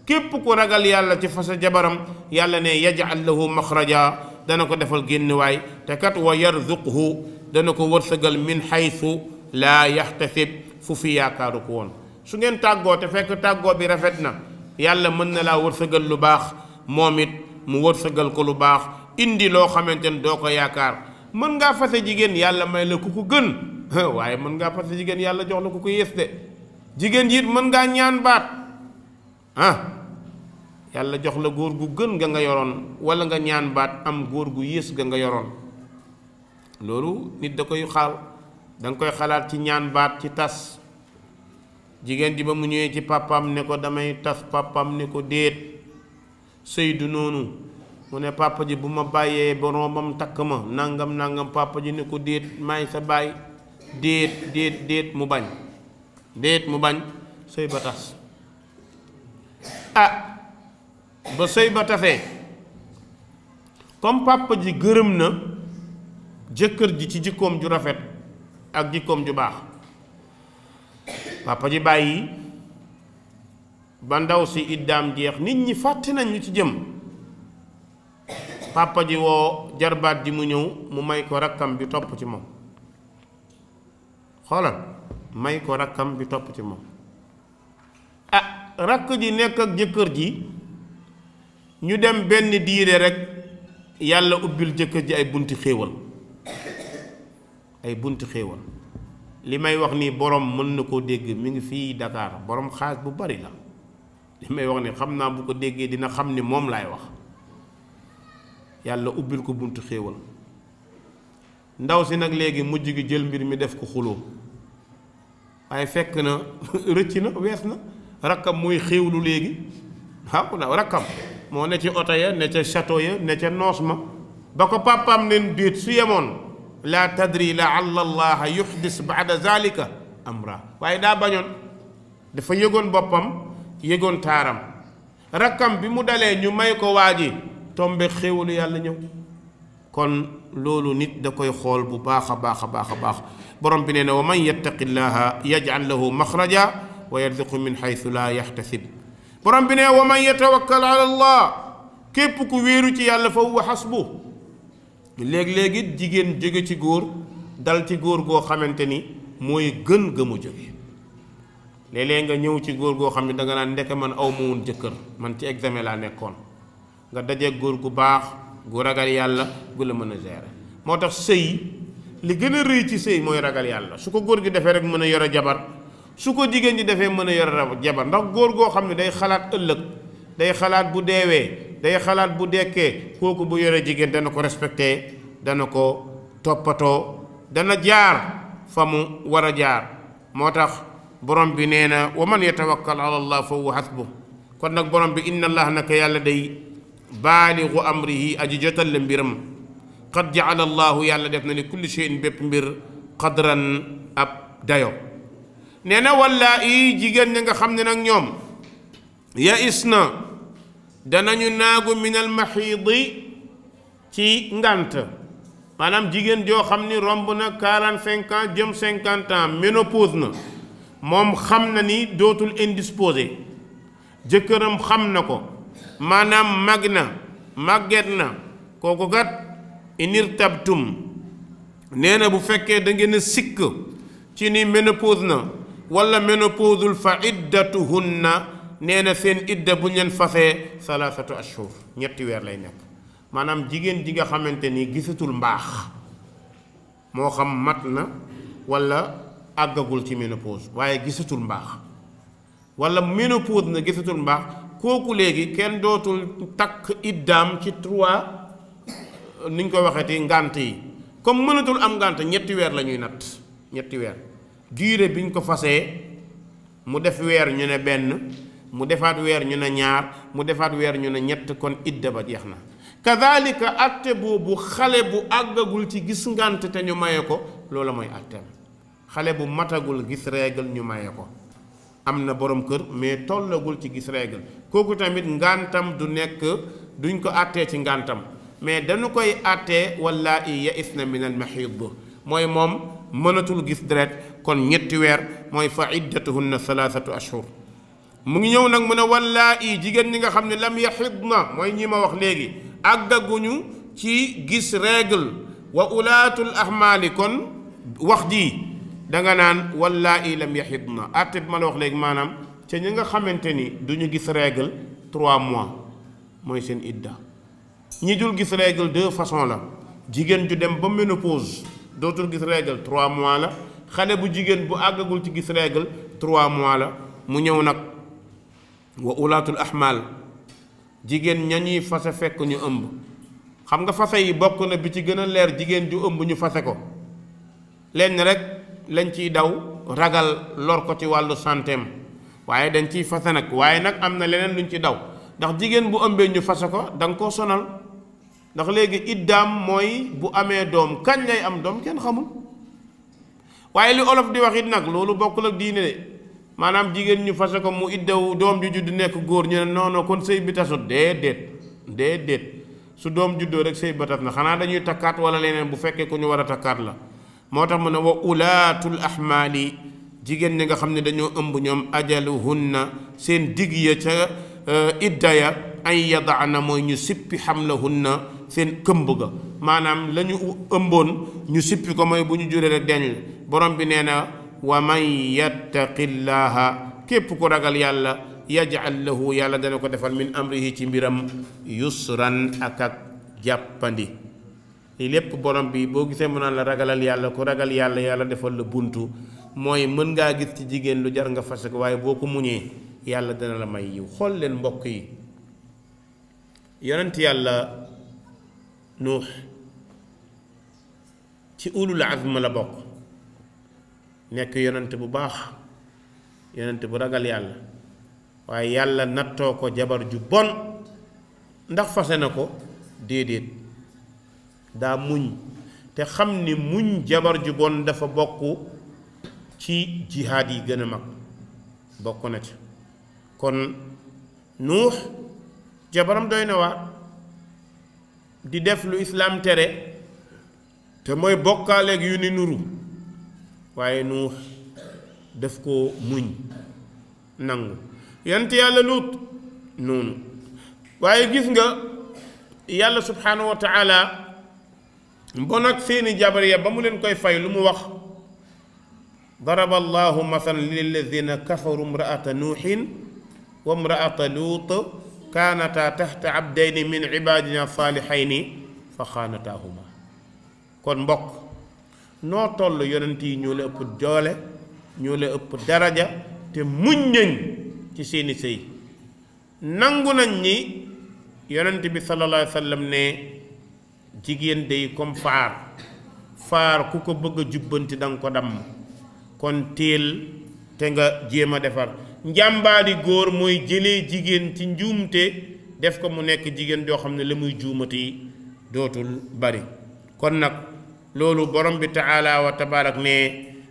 képp ku ragal yàlla ci fasa jabaram yàlla ne yaj'al lahu maxraja dana ko defal génnuwaay te kat wa yarzuqhu dana ko wërsëgal min xaysu laa yaxtasib fu fi yaakaaru ko woon su ngeen tàggoo te fekk tàggoo bi rafet na yàlla mën na laa wërsëgal lu baax moom it mu wërsëgal ko lu baax indi loo xamante ne doo ko yaakaar mën ngaa fase jigéen yàlla may la ku ko gën waaye mën ngaa fase jigéen yàlla jox la ku ko yées de jigéen ji it mën ngaa ñaan baat yàlla jox la góor gu gën nga yoroon wala nga ñaan baat am góor gu yées nga yoroon loolu nit da koy danga koy xalaat ci ñaan baat ci tas jigéen ji ba mu ñëwee ci pàppam ne ko damay tas pàppam ne ko déet sëy du noonu mu ne papa ji bu ma bàyyee boroomam takk ma nangam papa ji ne ko déet maay sa baay déet mu bañ sëy ba tas ba sëy ba tasee comme papa ji gërëm na jëkkër ji ci jikkoom ju rafet ak jikkoom ju baax papa ji bàyyi ba ndaw si iddaam jeex nit ñi fàtte nañ ñu ci jëm papa ji woo jarbaat ji mu ñëw mu may ko rakkam bi topp ci moom xoolal may ko rakkam bi topp ci moom rakk ji nekk ak jëkkër ji ñu dem benn diire rek yàlla ubbil jëkkër ji ay bunti xéewal li may wax nii borom mën na koo dégg mi ngi fii Dakar borom xaalis bu bari la li may wax ni xam naa bu ko déggee dina xam ni moom laay wax yàlla ubbil ko buntu xéewal ndaw si nag léegi mujj gi jël mbir mi def ko xuloo waaye fekk na rëcc na wees na rakkam mooy xéewlu léegi rakkam moo ne ci oto ya ne ca château ya ne ca noos ma ba ko pàppaam nen déet su yemoon laa tadri laalla allaha yuxdis baada zalika amra waaye daa bañoon dafa yëgoon boppam yëgoon taaram rakkam bi mu dalee ñu may ko waa ji tombe xéewalu yàlla ñëw kon loolu nit da koy xool bu baax a baax borom bi nee na wa man yattaqi llaha yaj'al lahu maxraja wa yarzuqhu min xaytu laa yaxtasib borom bi nee wa man yatawakkal ala allah képp ku wéeru ci yàlla fa huwa xasbu léegi-léegi jigéen jóge ci góor dal ci góor goo xamante ni mooy gën ga mu jóge léeg-léeg nga ñëw ci góor goo xam ne danga naan ndeke man aw ma woon jëkkër man ci examen laa nekkoon nga dajeeg góor gu baax gu ragal yàlla gu la mën a gérer moo tax sëy li gën a rëy ci sëy mooy ragal yàlla su ko góor gi defee rek mën a yore jabar su ko jigéen ji defee mën a yore jabar ndax góor goo xam ne day xalaat ëllëg day xalaat bu deewee day xalaat bu dekkee kooku bu yore jigéen dana ko respecté dana ko toppatoo dana jaar fa mu war a jaar moo tax borom bi nee na wa man yatawakkal ala allah fa huwa hasbuh kon nag borom bi inna allah naka yàlla day baaligu amrihi aji jotal la mbiram qad jaala allahu yàlla def na li kulli shay'in bépp mbir qadran ab dayo nee na walla i jigéen ña nga xam ne nag ñoom ya is na danañu naagu minal maxiidi ci ngànt maanaam jigéen joo xam ni romb na 45 ans jëm 50 ans ménopause na moom xam na ni dootul indisposé jëkkëram xam na ko maanaam mag na màgget na kooku kat inirtabtum nee na bu fekkee da ngeen a sikk ci ni ménopause na wala ménopausul fa iddatuhunna nee na seen idda bu ñu leen fasee salaasatu ashhur ñetti weer lay nekk maanaam jigéen ji nga xamante ni gisatul mbaax moo xam mat na wala àggagul ci ménopause waaye gisatul mbaax wala ménopause na gisatul mbaax kooku léegi kenn dootul takk iddaam ci 3 ni ñu koy waxeeti ngànt yi comme mënatul am ngànt ñetti weer la ñuy natt ñetti weer durée bi ñu ko fasee mu def weer ñu ne benn mu defaat weer ñu ne ñaar mu defaat weer ñu ne ñett kon idda ba jeex na kadhalika atte boobu xale bu àggagul ci gis ngànt te ñu maye ko loola mooy atteem xale bu matagul gis règle ñu maye ko am na borom kër mais tollagul ci gis règle kooku tamit ngantam du nekk duñ ko àttee ci ngantam mais dañu koy àttee wallaahi ya'isna min al mahiid mooy moom mënatul gis deret kon ñetti weer mooy fa iddatuhunna 3 ashhur mu ngi ñëw nag mu ne wallaahi jigéen ñi nga xam ne lam yaxidna mooy ñi ma wax léegi àggaguñu ci gis règle wa ulaatul ahmaali kon wax ji danga naan wallaahi lam yaxidna àtte bi ma la wax léegi maanaam ca ñi nga xamante ni du ñu gis règle 3 mois mooy seen idda ñi dul gis règle 2 façons la jigéen ju dem ba ménopause dootul gis règle 3 mois la xale bu jigéen bu àggagul ci gis règle 3 mois la mu ñëw nag wa ulaatul ahmaal jigéen ña ñuy fase fekk ñu ëmb xam nga fase yi bokk na bi ci gën a leer jigéen ju ëmb ñu fase ko lenn rek lañ ciy daw ragal lor ko ci wàllu santeem waaye dañ ciy fase nag waaye nag am na leneen luñ ci daw ndax jigéen bu ëmbee ñu fase ko da nga koo sonal ndax léegi iddaam mooy bu amee doom kañ lay am doom kenn xamul waaye li olof di wax it nag loolu bokkul ak diine de maanaam jigéen ñu fase ko mu iddaw doom ju judd nekk góor ñu ne non non kon sëy bi tasut déedéet su doom juddoo rek sëy ba tas na xanaa dañuy takkaat wala leneen bu fekkee ku ñu war a takkaat la moo tax mu ne wa ulaatul ahmaali jigéen ñi nga xam ne dañoo ëmb ñoom ajaluhunna seen digg ya ca idda ya ay yadaana mooy ñu sippi xamlahunna seen këmb ga maanaam la ñu ëmboon ñu sippi ko mooy bu ñu juree rek deñ borom bi nee na wa man yattaqillaha képp ku ragal yàlla yaj'al lahu yàlla dana ko defal min amrihi ci mbiram yusran ak jàppandi lii lépp borom bi boo gisee mu naan la ragalal yàlla ku ragal yàlla yàlla defal la buntu mooy mën ngaa gis ci jigéen lu jar nga fase ko waaye boo ko muñee yàlla dana la may yiw xool leen mbokk yi yonent yàlla nuux ci ulul azm la bokk nekk yonent bu baax yonent bu ragal yàlla waaye yàlla nattoo ko jabar ju bon ndax fase na ko déedéet daa muñ te xam ni muñ jabar ju bon dafa bokk ci jihaad yi gën a mag bokk na ci kon nuux jabaram doy na waar di def lu islaam tere te mooy bokkaaleeg yu ni nuru waaye nuux daf ko muñ nangu yant yàlla luut noonu waaye gis nga yàlla subhaanahu wa taala mbon ak seeni jabar ya ba mu leen koy fay lu mu wax daraba allahu mathalan lilladina kafaru imraata nuuxin wa imraata luut kaanataa taxta abdayni min ibaadina saalihayni fa xaanataahuma kon mbokk noo toll yonent yi ñoo la ëpp doole ñoo la ëpp daraja te muñ nañ ci seeni sëy nangu nañ ni yonent bi sallallahu alayhi wa sallam ne jigéen day comme faar ku ko bëgg a jubbanti da nga ko damm kon teel te nga jéem a defar njàmbaari góor mooy jëlee jigéen ci njuumte def ko mu nekk jigéen joo xam ne la muy juumati dootul bari kon nag loolu borom bi taala wa tabaarak ne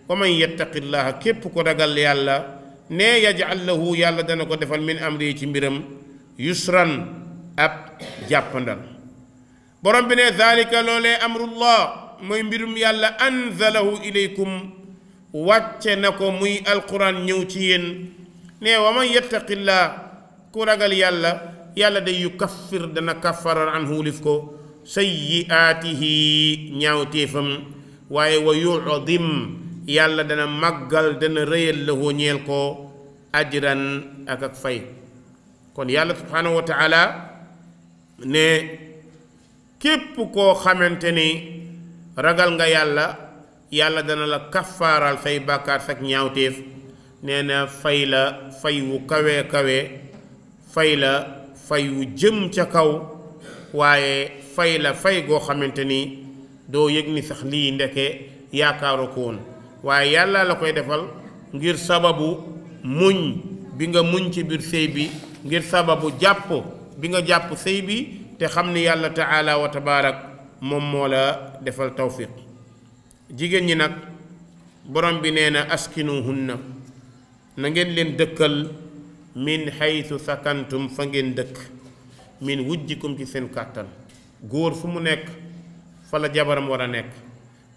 wa man yattaqillaha képp ko ragal yàlla ne yaj'al lahu yàlla dana ko defal min amri ci mbiram yusran ab jàppandal borom bi ne zalika loolee amrullah mooy mbirum yàlla anzalahu ilaykum wàcce na ko muy alquran ñëw ci yéen ne wa man yattaqillah ku ragal yàlla yàlla day yukaffir dana kaffaral anhu lif ko sayyi'aatihi ñaawteefam waaye wa yu'dim yàlla dana màggal dana rëyal la hoo ñeel ko ajran ak fay kon yàlla subhaanahu wa taala ne képp koo xamante ni ragal nga yàlla yàlla dana la kaffaaral say bàkkaar sak ñaawteef nee na fay la fay wu kawe fay la fay wu jëm ca kaw waaye fay la fay goo xamante ni doo yëg ni sax lii ndeke yaakaaru ko woon waaye yàlla la koy defal ngir sababu muñ bi nga muñ ci biir sëy bi ngir sababu jàpp bi nga jàpp sëy bi te xam ni yàlla taala wa tabaarak moom moo la defal tawfiq jigéen ñi nag borom bi nee na askinuhunna na ngeen leen dëkkal min haythu sakantum fa ngeen dëkk min wujjikum ci seen kàttan góor fu mu nekk fa la jabaram war a nekk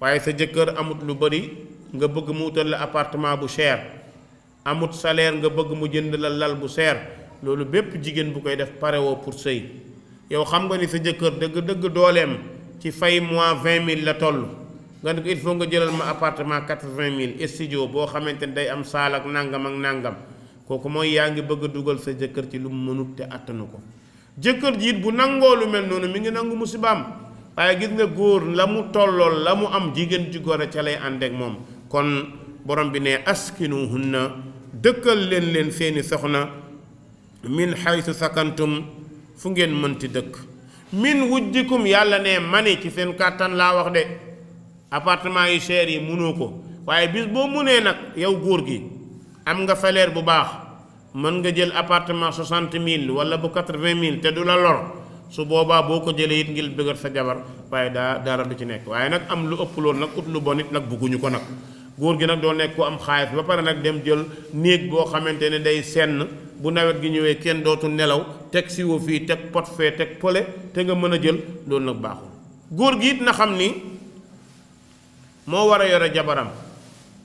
waaye sa jëkkër amut lu bari nga bëgg mu wutal la appartement bu cher amut salaire nga bëgg mu jënd la lal bu cher loolu bépp jigéen bu koy def parewoo pour sëy yow xam nga ni sa jëkkër dëgg dooleem ci fay mois 20 000 la toll nga ne ko il faut nga jëlal ma appartement 80 000 studio boo xamante ne day am saal ak nangam kooku mooy yaa ngi bëgg a dugal sa jëkkër ci lu mu mënut te attanu ko jëkkër ji it bu nangoo lu mel noonu mi ngi nangu musibaam waaye gis nga góor la mu tollool la mu am jigéen ji góor a ca lay ànd ak moom kon borom bi ne askinuhunna dëkkal leen seeni soxna min haythu sakantum fu ngeen mënti dëkk min wujjikum yàlla ne mani ci seen kàttan laa wax de appartement yi cher yi mënoo ko waaye bis boo mënee nag yow góor gi am nga salaire bu baax mën nga jël appartement 60 000 wala bu 80 000 te du la lor su boobaa boo ko jëlee it ngir bëggal sa jabar waaye dara du ci nekk waaye nag am lu ëpp loolu nag ut lu bon it nag bugguñu ko nag góor gi nag doo nekk ko am xaalis ba pare nag dem jël néeg boo xamante ne day senn bu nawet gi ñëwee kenn dootu nelaw teg siwo fii teg pot fee teg pole te nga mën a jël loolu nag baaxul góor gi it na xam ni moo war a yore jabaram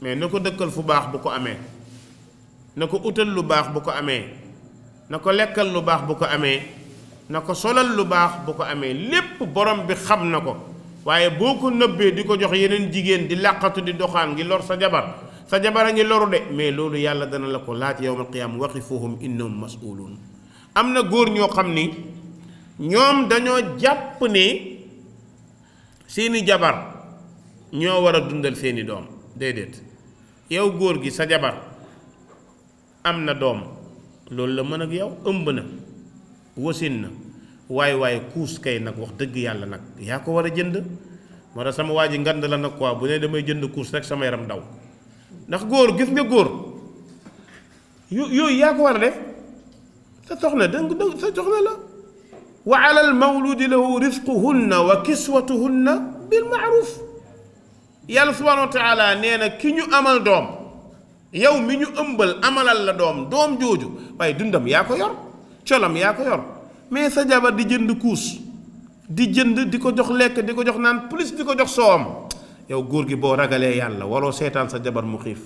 mais na ko dëkkal fu baax bu ko amee na ko utal lu baax bu ko amee na ko lekkal lu baax bu ko amee na ko solal lu baax bu ko amee lépp borom bi xam na ko waaye boo ko nëbbee di ko jox yeneen jigéen di làqatu di doxaan ngi lor sa jabar a ngi loru de mais loolu yàlla dana la ko laaj yawmal qiyaama waqifuhum innahum mas'uluun am na góor ñoo xam ni ñoom dañoo jàpp ne seeni jabar ñoo war a dundal seeni doom déedéet yow góor gi sa jabar am na doom loolu la mën ak yow ëmb na wasin na waaye kuus kay nag wax dëgg yàlla nag yaa ko war a jënd moo tax sama waa ji ngand la nag quoi bu ne damay jënd kuus rek sama yaram daw ndax góor gis nga góor yooyu yaa ko war a def sa soxna sa soxna la wa ala al mawludi lahu rizquhunna wa kiswatuhunna bil ma'ruf yàlla subhanahu wa taala nee na ki ñu amal doom yow mi ñu ëmbal amalal la doom jooju waaye dundam yaa ko yor colam yaa ko yor mais sa jabar di jënd kuus di jënd di ko jox lekk di ko jox naan plus di ko jox soowam yow góor gi boo ragalee yàlla waroo seetaan sa jabar mu xiif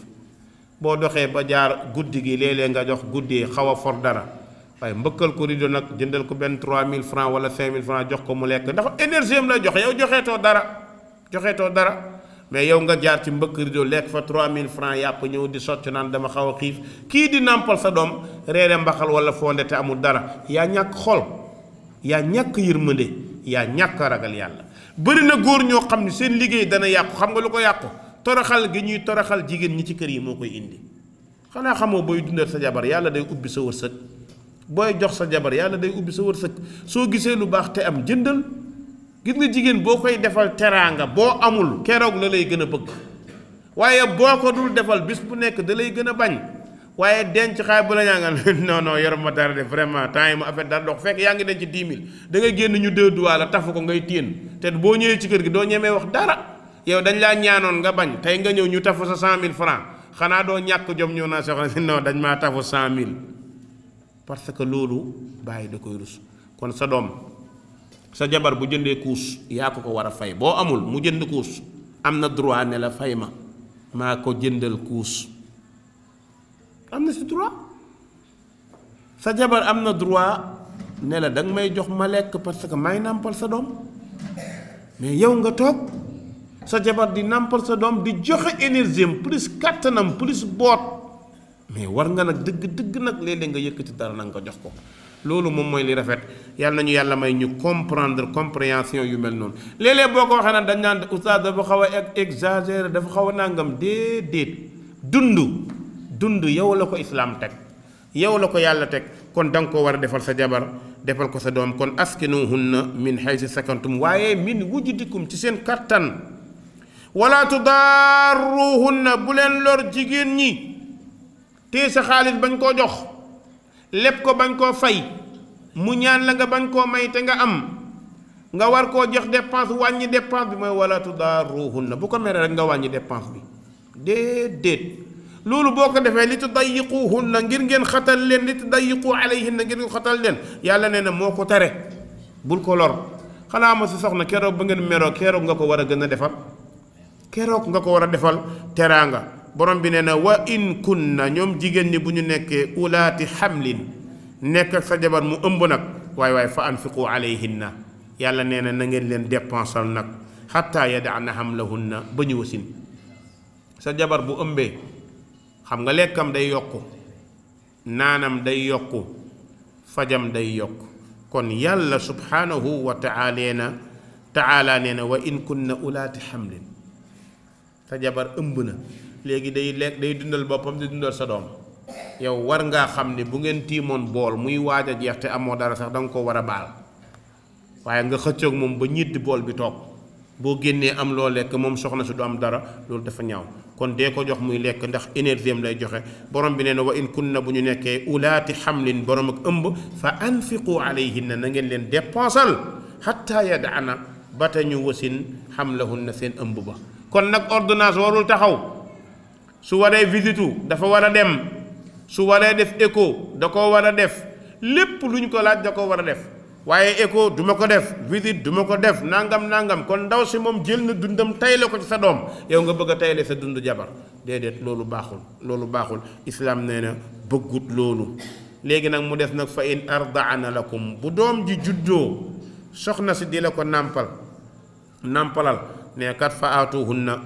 boo doxee ba jaar guddi gi léeg-léeg nga jox guddee xaw a for dara waaye mbëkkal ko rido nag jëndal ko benn 3000 francs wala 5000 francs jox ko mu lekk ndax énergie am lay joxe yow joxeetoo dara mais yow nga jaar ci mbëkk rido lekk fa 3000 francs yàpp ñëw di socc naan dama xaw a xiif kii di nàmpal sa doom reere mbaxal wala fonde te amul dara yaa ñàkk xol yaa ñàkk yërmande yaa ñàkk ragal yàlla bëri na góor ñoo xam ne seen liggéey dana yàqu xam nga lu ko yàqu toroxal gi ñuy toroxal jigéen ñi ci kër yi moo koy indi xanaa xamoo booy dundal sa jabar yàlla day ubbi sa wërsëg booy jox sa jabar yàlla day ubbi sa wërsëg soo gisee lu baax te am jëndal gis nga jigéen boo koy defal teraanga boo amul keroog la lay gën a bëgg waaye boo ko dul defal bis bu nekk da lay gën a bañ waaye denc xaay bu la ñaangal non yor ma dara de vraiment temps yi ma affaire dara dox fekk yaa ngi denc 10 000 da ngay génn ñu 2 doigts la tafu ko ngay téen te boo ñëwee ci kër gi doo ñemee wax dara yow dañ laa ñaanoon nga bañ tey nga ñëw ñu tafu sa 100 000 francs xanaa doo ñàkk jom ñëw naa soxna si non dañ maa tafu 100 000 parce que loolu bàyyi da koy rus kon sa doom sa jabar bu jëndee kuus yaa ko war a fay boo amul mu jënd kuus am na droit ne la fay ma maa ko jëndal kuus am na si droit sa jabar am na droit ne la danga may jox ma lekk parce que may nàmpal sa doom mais yow nga toog sa jabar di nàmpal sa doom di joxe énergie am plus kàttanam plus boot mais war nga nag dëgg nag léeg-léeg nga yëkkati dara nag nga jox ko loolu moom mooy li rafet yàlla nañu yàlla may ñu comprendre compréhension yu mel noonu léeg-léeg boo ko waxee nag dañ naan oustaz dafa xaw a exagéré dafa xaw a nangam déedéet dund yow la ko islaam teg yow la ko yàlla teg kon da nga ko war a defal sa jabar defal ko sa doom kon askinuhunna min haysi sakantum waaye min wujudikum ci seen kattan wala tudarruhunna bu leen lor jigéen ñi te sa xaalis bañ koo jox lépp ko bañ koo fay mu ñaan la nga bañ koo may te nga am nga war koo jox dépense wàññi dépense bi mooy wala tudarruhunna bu ko mere rek nga wàññi dépense bi déedéet loolu boo ko defee li tudayyiquhunna ngir ngeen xatal leen li tudayyiqu alayhinna ngir ngeen xatal leen yàlla nee na moo ko tere bul ko lor xanaa ma si soxna keroog ba ngeen meroo keroog nga ko war a gën a defal keroog nga ko war a defal teraanga borom bi nee na wa in kunna ñoom jigéen ñi bu ñu nekkee ulaati xamlin nekk ak sa jabar mu ëmb nag waaye fa anfiqu alayhinna yàlla nee na na ngeen leen dépensal nag xatta yadaana hamlahunna ba ñu wasin sa jabar bu ëmbee xam nga lekkam day yokku naanam day yokku fajam day yokku kon yàlla subhanahu wa taala nee na wa in kunna ulaati xamlin sa jabar ëmb na léegi day dundal boppam di dundal sa doom yow war ngaa xam ne bu ngeen tiimoon bool muy waaj a jeex te amoo dara sax da nga ko war a baal waaye nga xëccoog moom ba ñitti bool bi toog boo génnee am loo lekk moom soxna si du am dara loolu dafa ñaaw kon dee ko jox muy lekk ndax énergie am lay joxe borom bi nee na wa in kunna bu ñu nekkee ulaati xamlin borom ak ëmb fa anfiqu alayhinna na ngeen leen dépensal xatta yadaana ba te ñu wasin xamlahunna seen ëmb ba kon nag ordonnance warul taxaw su waree visitu dafa war a dem su waree def écho da ko war a def lépp lu ñu ko laaj da ko war a def waaye écho du ma ko def visite du ma ko def nangam kon ndaw si moom jël na dundam tayle ko ci sa doom yow nga bëgg a tayle sa dund jabar déedéet loolu baaxul islaam nee na bëggut loolu léegi nag mu def nag fa in ardaana lakum bu doom ji juddoo soxna si di la ko nàmpalal ne kat fa aatuhunna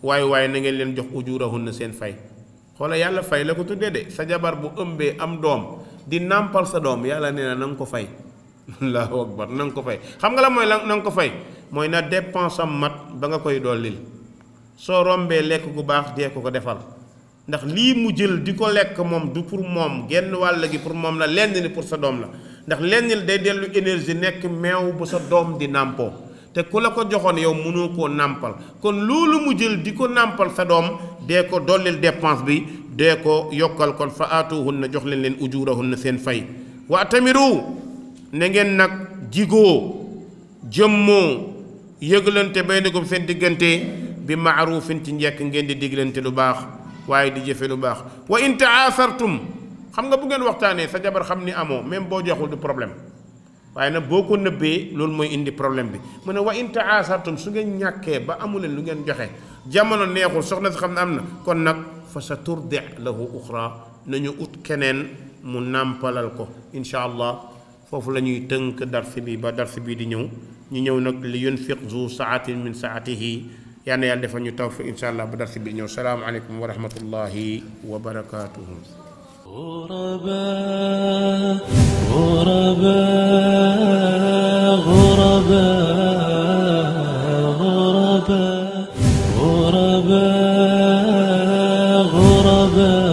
waaye na ngeen leen jox ujurahunna seen fay xoola yàlla fay la ko tuddee de sa jabar bu ëmbee am doom di nàmpal sa doom yàlla nee na nga ko fay allahu akbar na nga ko fay xam nga la mooy na nga ko fay mooy na dépense am mat ba nga koy dollil soo rombee lekk gu baax dee ko defal ndax lii mu jël di ko lekk moom du pour moom genn wàll gi pour moom la lenn ni pour sa doom la ndax lenn li day dellu énergie nekk meew bu sa doom di nàmpoo te ku la ko joxoon yow mënoo koo nàmpal kon loolu mu jël di ko nàmpal sa doom dee ko dollil dépense bi dee ko yokkal kon fa aatuhunna jox leen ujurahunna seen fay wa tamiru na ngeen nag jigoo jëmmoo yëglante baynakum seen diggante bi maarufin ci njekk ngeen di diglante lu baax waaye di jëfe lu baax wa in taasartum xam nga bu ngeen waxtaanee sa jabar xam ni amoo même boo joxul du problème waaye nag boo ko nëbbee loolu mooy indi problème bi mu ne wa in taasartum su ngeen ñàkkee ba amuleen lu ngeen joxe jamono neexul soxna si xam ne am na kon nag fa sa turdi lahu uxra nañu ut keneen mu nàmpalal ko incha allah foofu la ñuy tënk darsi bi ba darsi bii di ñëw ñu ñëw nag li yunfiq zu saatin min saatihi yal na yàlla defal ñu tawfiq incha allah ba darsi bi ñëw salaamu aleykum wa rahmatullahi wa barakatuhu غرباء غرباء غرباء غرباء غرباء